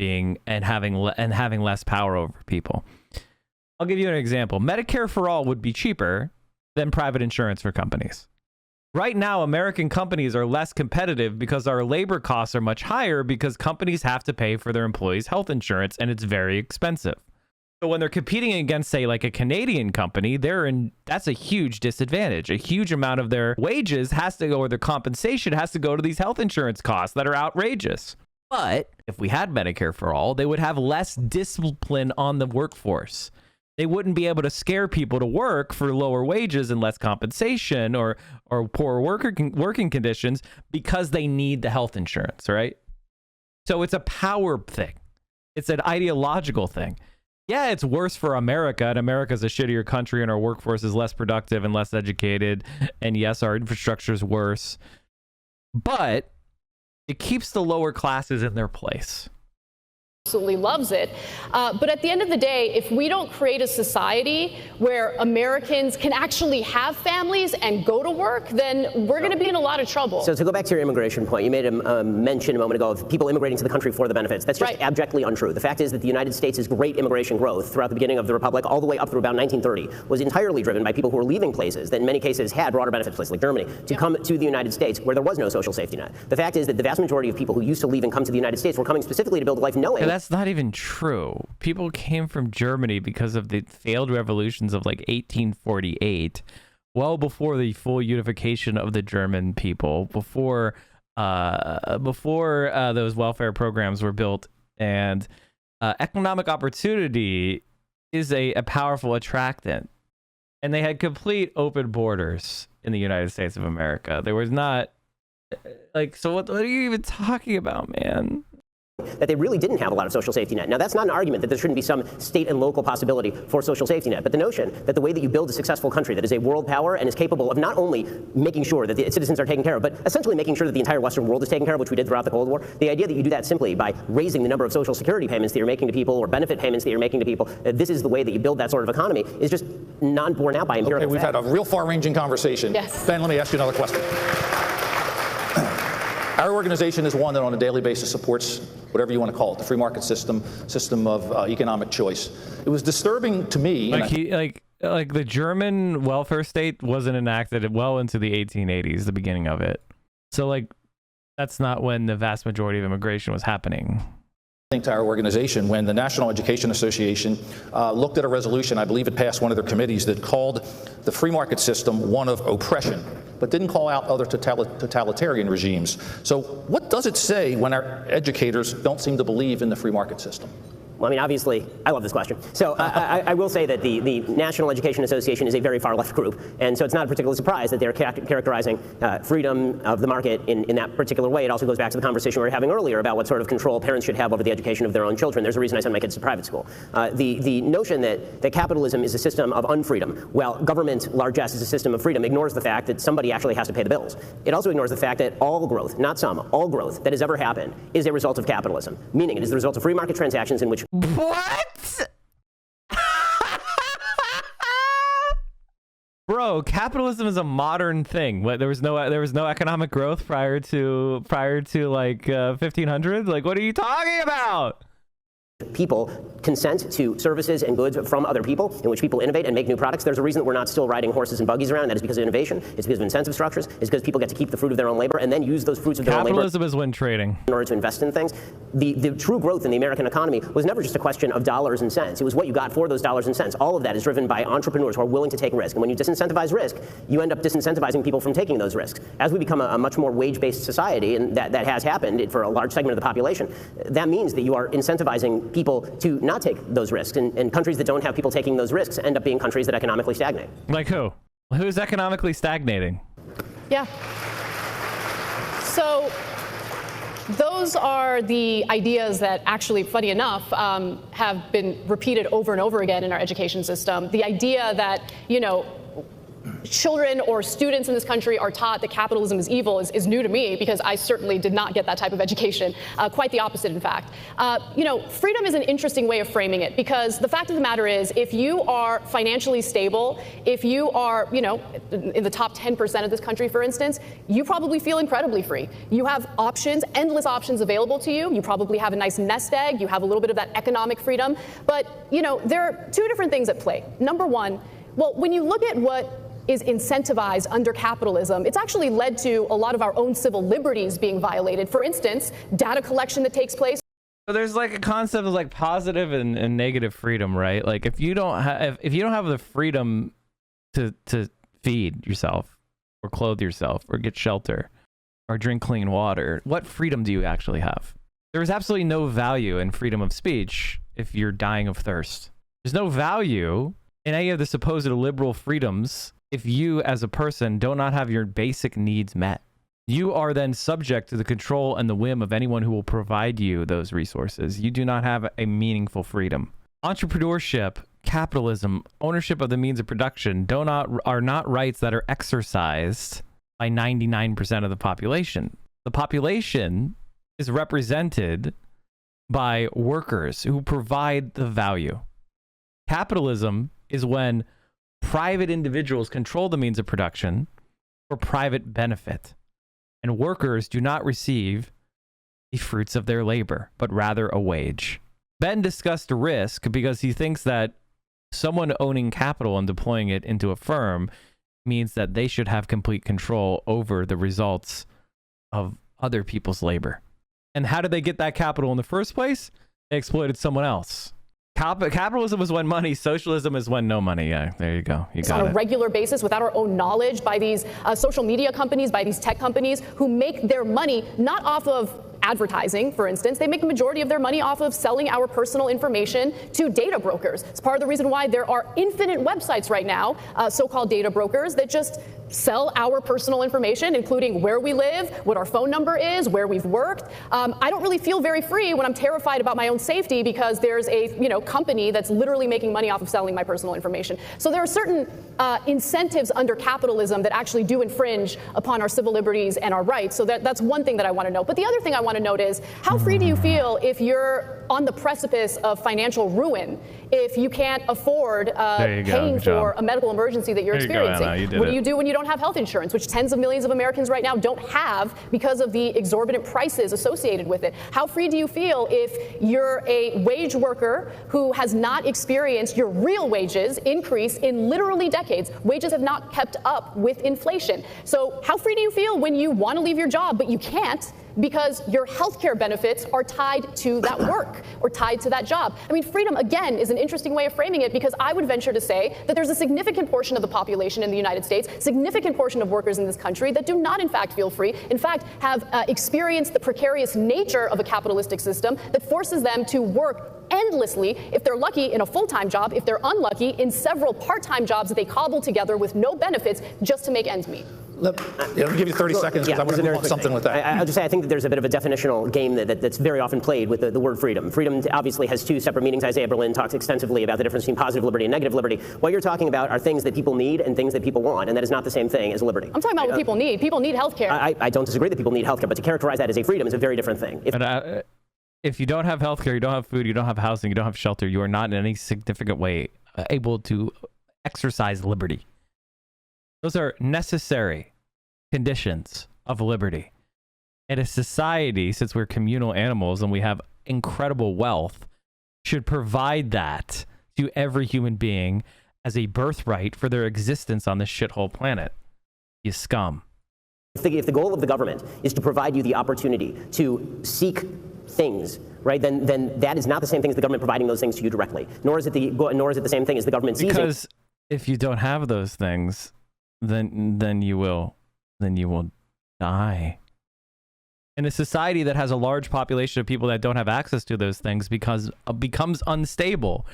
having less power over people. I'll give you an example. Medicare for all would be cheaper than private insurance for companies. Right now, American companies are less competitive because our labor costs are much higher because companies have to pay for their employees' health insurance, and it's very expensive. So when they're competing against, say, like a Canadian company, that's a huge disadvantage. A huge amount of their wages has to go, or their compensation has to go to these health insurance costs that are outrageous. But if we had Medicare for all, they would have less discipline on the workforce. They wouldn't be able to scare people to work for lower wages and less compensation or poor working conditions because they need the health insurance, right? So it's a power thing. It's an ideological thing. Yeah, it's worse for America, and America's a shittier country, and our workforce is less productive and less educated, and yes, our infrastructure is worse. But it keeps the lower classes in their place. absolutely loves it. But at the end of the day, if we don't create a society where Americans can actually have families and go to work, then we're going to be in a lot of trouble. So to go back to your immigration point, you made a mention a moment ago of people immigrating to the country for the benefits. That's just abjectly untrue. The fact is that the United States' great immigration growth throughout the beginning of the Republic, all the way up through about 1930, was entirely driven by people who were leaving places that in many cases had broader benefits, places like Germany, to come to the United States where there was no social safety net. The fact is that the vast majority of people who used to leave and come to the United States were coming specifically to build a life knowing. That's not even true. People came from Germany because of the failed revolutions of like 1848, well before the full unification of the German people, before those welfare programs were built, and economic opportunity is a powerful attractant. And they had complete open borders in the United States of America. There was not like, so what are you even talking about, man? That they really didn't have a lot of social safety net. Now, that's not an argument that there shouldn't be some state and local possibility for social safety net, but the notion that the way that you build a successful country that is a world power and is capable of not only making sure that its citizens are taken care of, but essentially making sure that the entire Western world is taken care of, which we did throughout the Cold War, the idea that you do that simply by raising the number of social security payments that you're making to people or benefit payments that you're making to people, this is the way that you build that sort of economy, is just not borne out by empirical we've had a real far-ranging conversation. Yes. Ben, let me ask you another question. Our organization is one that on a daily basis supports whatever you want to call it, the free market system of economic choice. It was disturbing to me. Like the German welfare state wasn't enacted well into the 1880s, the beginning of it. So like, that's not when the vast majority of immigration was happening. To our organization, when the National Education Association looked at a resolution, I believe it passed one of their committees, that called the free market system one of oppression, but didn't call out other totalitarian regimes. So what does it say when our educators don't seem to believe in the free market system? Well, I mean, obviously, I love this question. So I will say that the National Education Association is a very far-left group, and so it's not a particular surprise that they're characterizing freedom of the market in that particular way. It also goes back to the conversation we were having earlier about what sort of control parents should have over the education of their own children. There's a reason I send my kids to private school. The notion that capitalism is a system of unfreedom, while government, largesse, is a system of freedom, ignores the fact that somebody actually has to pay the bills. It also ignores the fact that all growth, not some, all growth that has ever happened is a result of capitalism, meaning it is the result of free market transactions in which... What? Bro, capitalism is a modern thing. What, there was no economic growth prior to like 1500? Like, what are you talking about? People consent to services and goods from other people, in which people innovate and make new products. There's a reason that we're not still riding horses and buggies around, and that is because of innovation. It's because of incentive structures. It's because people get to keep the fruit of their own labor and then use those fruits of their own labor. Capitalism is when trading. In order to invest in things. The true growth in the American economy was never just a question of dollars and cents. It was what you got for those dollars and cents. All of that is driven by entrepreneurs who are willing to take risk. And when you disincentivize risk, you end up disincentivizing people from taking those risks. As we become a much more wage-based society, and that has happened for a large segment of the population, that means that you are incentivizing people to not take those risks. And countries that don't have people taking those risks end up being countries that economically stagnate. Like who? Who's economically stagnating? Yeah. So those are the ideas that actually, funny enough, have been repeated over and over again in our education system. The idea that, children or students in this country are taught that capitalism is evil is new to me, because I certainly did not get that type of education. Quite the opposite, in fact. Freedom is an interesting way of framing it, because the fact of the matter is, if you are financially stable, if you are, in the top 10% of this country, for instance, you probably feel incredibly free. You have options, endless options available to you. You probably have a nice nest egg. You have a little bit of that economic freedom. But, there are two different things at play. Number one, well, when you look at what is incentivized under capitalism, it's actually led to a lot of our own civil liberties being violated. For instance, data collection that takes place. So there's like a concept of like positive and negative freedom, right? Like if you don't have the freedom to feed yourself or clothe yourself or get shelter or drink clean water, what freedom do you actually have? There is absolutely no value in freedom of speech if you're dying of thirst. There's no value in any of the supposed liberal freedoms if you as a person do not have your basic needs met. You are then subject to the control and the whim of anyone who will provide you those resources. You do not have a meaningful freedom. Entrepreneurship, capitalism, ownership of the means of production are not rights that are exercised by 99% of the population. The population is represented by workers who provide the value. Capitalism is when private individuals control the means of production for private benefit, and workers do not receive the fruits of their labor, but rather a wage. Ben discussed risk because he thinks that someone owning capital and deploying it into a firm means that they should have complete control over the results of other people's labor. And how did they get that capital in the first place? They exploited someone else. Capitalism is when money, socialism is when no money. Yeah, there you go. You got it. On a regular basis, without our own knowledge, by these social media companies, by these tech companies who make their money not off of advertising, for instance. They make the majority of their money off of selling our personal information to data brokers. It's part of the reason why there are infinite websites right now, so-called data brokers, that just sell our personal information, including where we live, what our phone number is, where we've worked. I don't really feel very free when I'm terrified about my own safety because there's a company that's literally making money off of selling my personal information. So there are certain incentives under capitalism that actually do infringe upon our civil liberties and our rights. So that's one thing that I want to note. But the other thing I want to note is, how free do you feel if you're on the precipice of financial ruin, if you can't afford paying for a medical emergency that you're experiencing? What do you do when you don't have health insurance, which tens of millions of Americans right now don't have because of the exorbitant prices associated with it? How free do you feel if you're a wage worker who has not experienced your real wages increase in literally decades? Wages have not kept up with inflation. So how free do you feel when you want to leave your job, but you can't because your healthcare benefits are tied to that work or tied to that job? I mean, freedom, again, is an interesting way of framing it, because I would venture to say that there's a significant portion of the population in the United States, significant portion of workers in this country that do not, in fact, feel free, in fact, have experienced the precarious nature of a capitalistic system that forces them to work endlessly, if they're lucky, in a full-time job, if they're unlucky, in several part-time jobs that they cobble together with no benefits just to make ends meet. Let me give you 30 seconds because I want to move on something with that. I'll just say I think that there's a bit of a definitional game that's very often played with the word freedom. Freedom obviously has two separate meanings. Isaiah Berlin talks extensively about the difference between positive liberty and negative liberty. What you're talking about are things that people need and things that people want, and that is not the same thing as liberty. I'm talking about what people need. People need health care. I don't disagree that people need health care, but to characterize that as a freedom is a very different thing. If you don't have health care, you don't have food, you don't have housing, you don't have shelter, you are not in any significant way able to exercise liberty. Those are necessary conditions of liberty. And a society, since we're communal animals and we have incredible wealth, should provide that to every human being as a birthright for their existence on this shithole planet. You scum. If the goal of the government is to provide you the opportunity to seek things, right, then that is not the same thing as the government providing those things to you directly. Nor is it the same thing as the government seizing. Because if you don't have those things, then you will die. In a society that has a large population of people that don't have access to those things becomes unstable.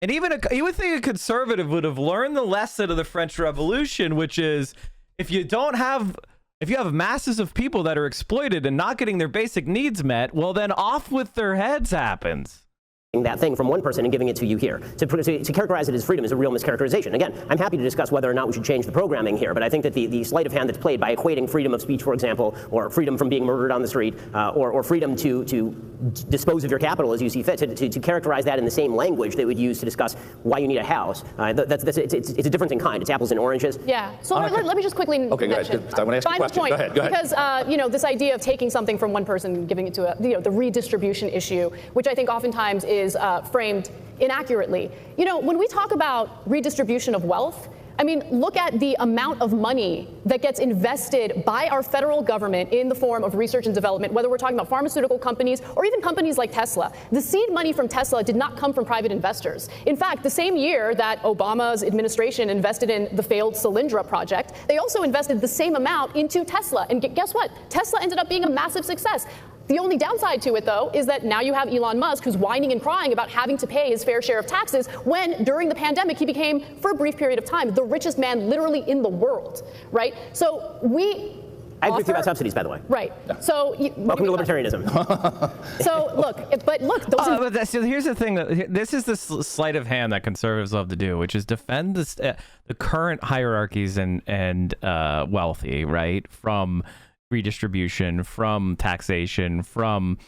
And you would think a conservative would have learned the lesson of the French Revolution, which is if you have masses of people that are exploited and not getting their basic needs met, well, then off with their heads happens. That thing from one person and giving it to you here. To characterize it as freedom is a real mischaracterization. Again, I'm happy to discuss whether or not we should change the programming here, but I think that the sleight of hand that's played by equating freedom of speech, for example, or freedom from being murdered on the street, or freedom to dispose of your capital as you see fit, to characterize that in the same language they would use to discuss why you need a house, it's a difference in kind. It's apples and oranges. Yeah. So let me just quickly mention. I want to ask you a question. Go ahead. Because this idea of taking something from one person and giving it to the redistribution issue, which I think oftentimes is framed inaccurately. When we talk about redistribution of wealth, I mean, look at the amount of money that gets invested by our federal government in the form of research and development, whether we're talking about pharmaceutical companies or even companies like Tesla. The seed money from Tesla did not come from private investors. In fact, the same year that Obama's administration invested in the failed Solyndra project, they also invested the same amount into Tesla. And guess what? Tesla ended up being a massive success. The only downside to it, though, is that now you have Elon Musk, who's whining and crying about having to pay his fair share of taxes when, during the pandemic, he became, for a brief period of time, the richest man literally in the world, right? So I agree with you about subsidies, by the way. Right. So welcome to libertarianism. So look. So here's the thing. This is the sleight of hand that conservatives love to do, which is defend the current hierarchies and wealthy, right, from redistribution, from taxation, from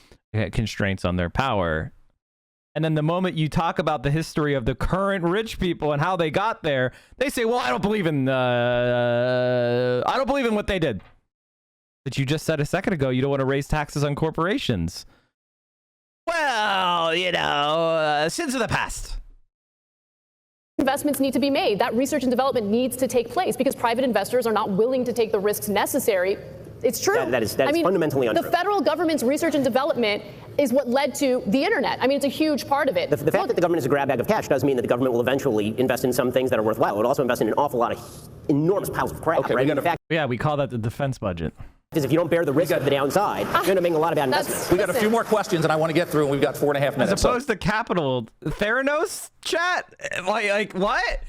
constraints on their power. And then the moment you talk about the history of the current rich people and how they got there, they say, well, I don't believe in what they did. But you just said a second ago you don't want to raise taxes on corporations. Well, sins of the past. Investments need to be made. That research and development needs to take place because private investors are not willing to take the risks necessary. It's true. That is fundamentally untrue. The federal government's research and development is what led to the internet. I mean, it's a huge part of it. The fact that the government is a grab bag of cash does mean that the government will eventually invest in some things that are worthwhile. It will also invest in an awful lot of enormous piles of crap. Okay, right? We call that the defense budget. Because if you don't bear the risk of the downside, you're going to make a lot of bad investments. We got a few more questions, and I want to get through, and we've got 4.5 minutes. As opposed to capital, Theranos chat? Like what?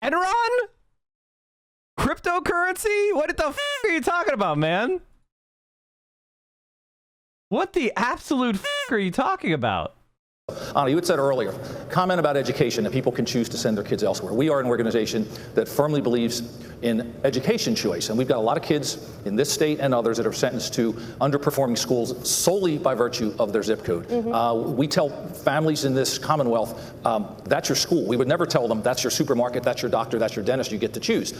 Enron? Cryptocurrency? What the are you talking about, man? What the absolute are you talking about? Ana, you had said earlier, comment about education, that people can choose to send their kids elsewhere. We are an organization that firmly believes in education choice, and we've got a lot of kids in this state and others that are sentenced to underperforming schools solely by virtue of their zip code. We tell families in this Commonwealth, that's your school. We would never tell them that's your supermarket, that's your doctor, that's your dentist, you get to choose.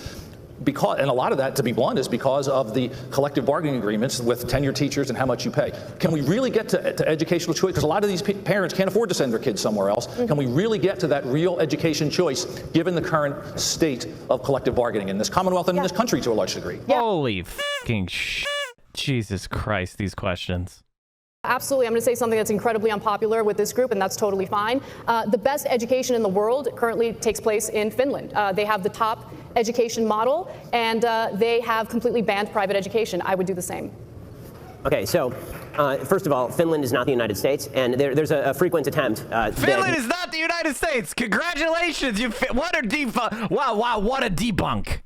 And a lot of that, to be blunt, is because of the collective bargaining agreements with tenured teachers and how much you pay. Can we really get to educational choice? Because a lot of these parents can't afford to send their kids somewhere else. Can we really get to that real education choice given the current state of collective bargaining in this Commonwealth and in this country to a large degree? Holy fucking shit. Jesus Christ, these questions. Absolutely. I'm going to say something that's incredibly unpopular with this group, and that's totally fine. The best education in the world currently takes place in Finland. They have the top education model, and they have completely banned private education. I would do the same. Okay, so first of all, Finland is not the United States, and there's a frequent attempt. Finland is not the United States. Congratulations! What a debunk.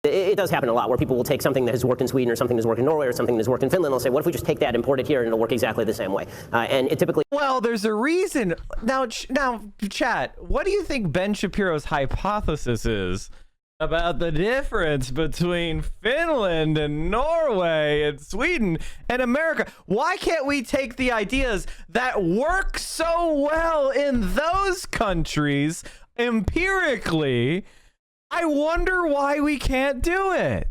It does happen a lot where people will take something that has worked in Sweden or something that's worked in Norway or something that's worked in Finland. They'll say, what if we just take that, import it here, and it'll work exactly the same way? And it typically... Well, there's a reason. Now, chat, what do you think Ben Shapiro's hypothesis is about the difference between Finland and Norway and Sweden and America? Why can't we take the ideas that work so well in those countries empirically? I wonder why we can't do it.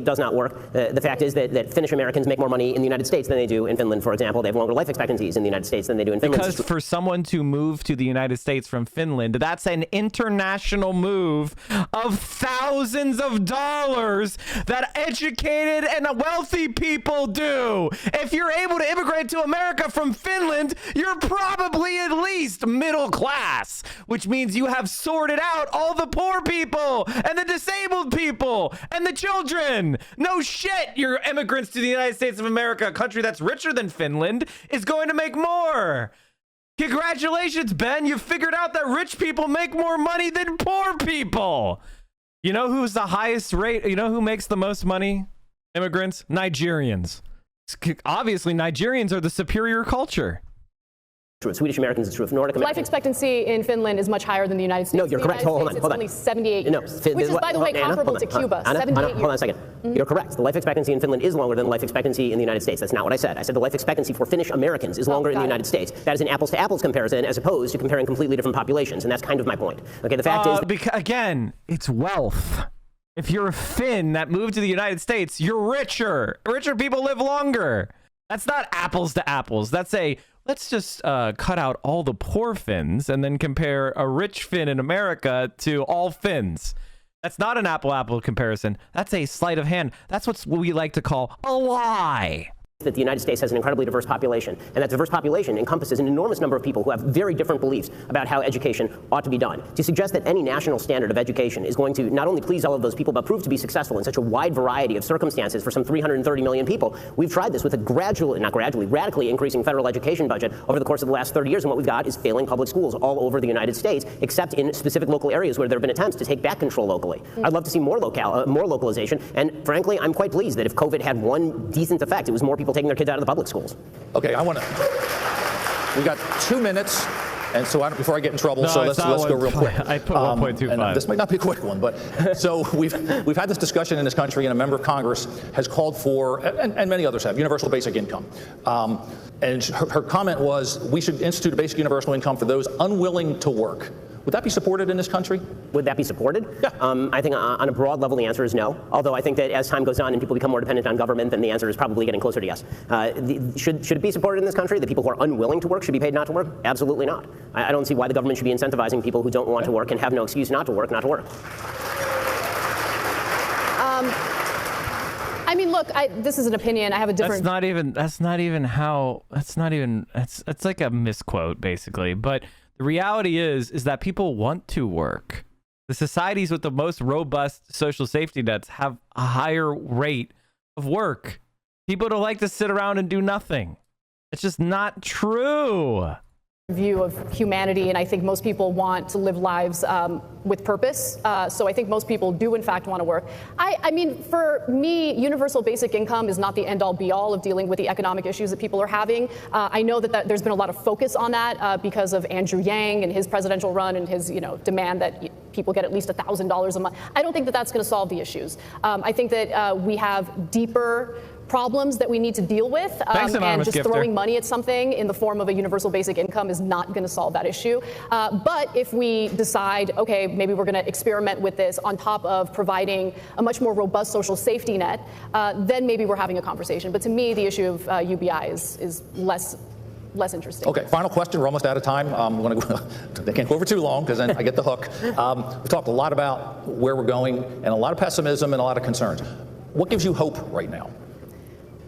Does not work. The fact is that Finnish Americans make more money in the United States than they do in Finland, for example. They have longer life expectancies in the United States than they do in Finland. Because for someone to move to the United States from Finland, that's an international move of thousands of dollars that educated and wealthy people do. If you're able to immigrate to America from Finland, you're probably at least middle class, which means you have sorted out all the poor people and the disabled people and the children. No shit, your immigrants to the United States of America, a country that's richer than Finland, is going to make more. Congratulations, Ben. You figured out that rich people make more money than poor people. You know who's the highest rate? You know who makes the most money? Immigrants? Nigerians. Obviously, Nigerians are the superior culture. True of Swedish Americans, it's true of Nordic Americans. Life expectancy in Finland is much higher than the United States. No, you're correct. Hold on. It's only 78 years. No, which is, by the way, comparable to Cuba. Anna, 78 years. hold on a second. You're correct. The life expectancy in Finland is longer than the life expectancy in the United States. That's not what I said. I said the life expectancy for Finnish Americans is longer in the United States. That is an apples-to-apples comparison as opposed to comparing completely different populations, and that's kind of my point. Okay, the fact is... Again, it's wealth. If you're a Finn that moved to the United States, you're richer. Richer people live longer. That's not apples to apples. That's let's just cut out all the poor Finns and then compare a rich Finn in America to all Finns. That's not an apple-apple comparison. That's a sleight of hand. That's what we like to call a lie. That the United States has an incredibly diverse population, and that diverse population encompasses an enormous number of people who have very different beliefs about how education ought to be done. To suggest that any national standard of education is going to not only please all of those people, but prove to be successful in such a wide variety of circumstances for some 330 million people, we've tried this with a radically increasing federal education budget over the course of the last 30 years, and what we've got is failing public schools all over the United States, except in specific local areas where there have been attempts to take back control locally. I'd love to see more localization, and frankly, I'm quite pleased that if COVID had one decent effect, it was more people taking their kids out of the public schools. Okay, we got 2 minutes. And so before I get in trouble, so let's go real quick. I put 1.25. This might not be a quick one, but so we've had this discussion in this country, and a member of Congress has called for, and many others have, universal basic income. And her comment was, we should institute a basic universal income for those unwilling to work. Would that be supported in this country? Would that be supported? Yeah. I think on a broad level, the answer is no. Although I think that as time goes on and people become more dependent on government, then the answer is probably getting closer to yes. Should it be supported in this country? The people who are unwilling to work should be paid not to work? Absolutely not. I don't see why the government should be incentivizing people who don't want to work and have no excuse not to work, not to work. I mean, look, this is an opinion. I have a different. That's like a misquote, basically. But the reality is that people want to work. The societies with the most robust social safety nets have a higher rate of work. People don't like to sit around and do nothing. It's just not true. View of humanity, and I think most people want to live lives with purpose. So I think most people do, in fact, want to work. I mean, for me, universal basic income is not the end-all, be-all of dealing with the economic issues that people are having. I know that there's been a lot of focus on that because of Andrew Yang and his presidential run and his, demand that people get at least $1,000 a month. I don't think that that's going to solve the issues. I think that we have deeper problems that we need to deal with, and just throwing money at something in the form of a universal basic income is not going to solve that issue. But if we decide, okay, maybe we're going to experiment with this on top of providing a much more robust social safety net, then maybe we're having a conversation. But to me, the issue of UBI is less interesting. Okay, final question. We're almost out of time. They can't go over too long because then I get the hook. We've talked a lot about where we're going and a lot of pessimism and a lot of concerns. What gives you hope right now?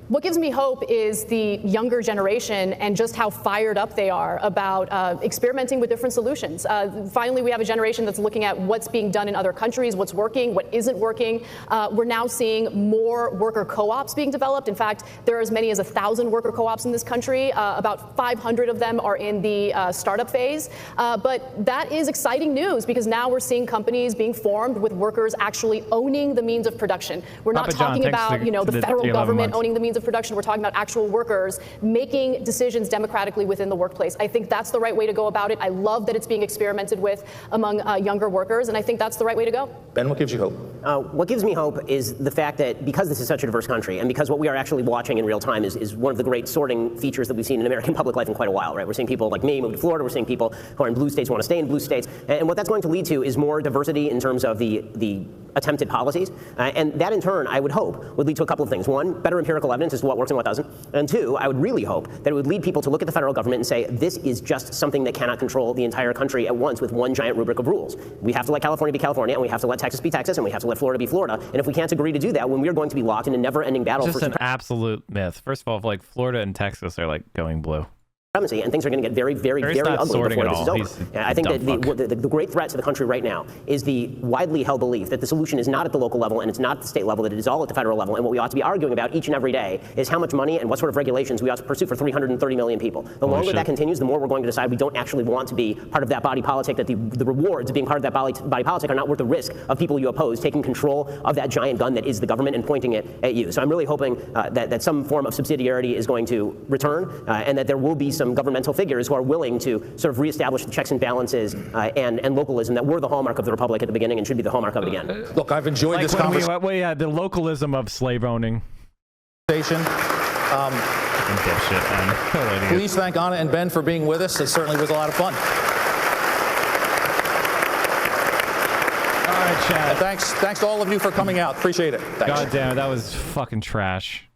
What gives me hope is the younger generation and just how fired up they are about experimenting with different solutions. Finally, we have a generation that's looking at what's being done in other countries, what's working, what isn't working. We're now seeing more worker co-ops being developed. In fact, there are as many as 1,000 worker co-ops in this country. About 500 of them are in the startup phase. But that is exciting news because now we're seeing companies being formed with workers actually owning the means of production. We're not talking about the federal government owning the means of production. We're talking about actual workers making decisions democratically within the workplace. I think that's the right way to go about it. I love that it's being experimented with among younger workers, and I think that's the right way to go. Ben, what gives you hope? What gives me hope is the fact that because this is such a diverse country, and because what we are actually watching in real time is one of the great sorting features that we've seen in American public life in quite a while, right? We're seeing people like me move to Florida. We're seeing people who are in blue states want to stay in blue states. And what that's going to lead to is more diversity in terms of the attempted policies. And that, in turn, I would hope would lead to a couple of things. One, better empirical evidence as to what works and what doesn't. And two, I would really hope that it would lead people to look at the federal government and say, this is just something that cannot control the entire country at once with one giant rubric of rules. We have to let California be California, and we have to let Texas be Texas, and we have to let Florida be Florida. And if we can't agree to do that, when we're going to be locked in a never-ending battle for an absolute myth. First of all, like Florida and Texas are like going blue. And things are going to get very, very, very ugly before this is over. I think that the great threat to the country right now is the widely held belief that the solution is not at the local level and it's not at the state level, that it is all at the federal level. And what we ought to be arguing about each and every day is how much money and what sort of regulations we ought to pursue for 330 million people. The longer that continues, the more we're going to decide we don't actually want to be part of that body politic, that the rewards of being part of that body politic are not worth the risk of people you oppose taking control of that giant gun that is the government and pointing it at you. So I'm really hoping that some form of subsidiarity is going to return and that there will be some governmental figures who are willing to sort of reestablish the checks and balances and localism that were the hallmark of the republic at the beginning and should be the hallmark of it again. Look, I've enjoyed this conversation. We had the localism of slave owning. Please thank Ana and Ben for being with us. It certainly was a lot of fun. All right, Chad. And thanks to all of you for coming out. Appreciate it. Thanks. God damn it, that was fucking trash.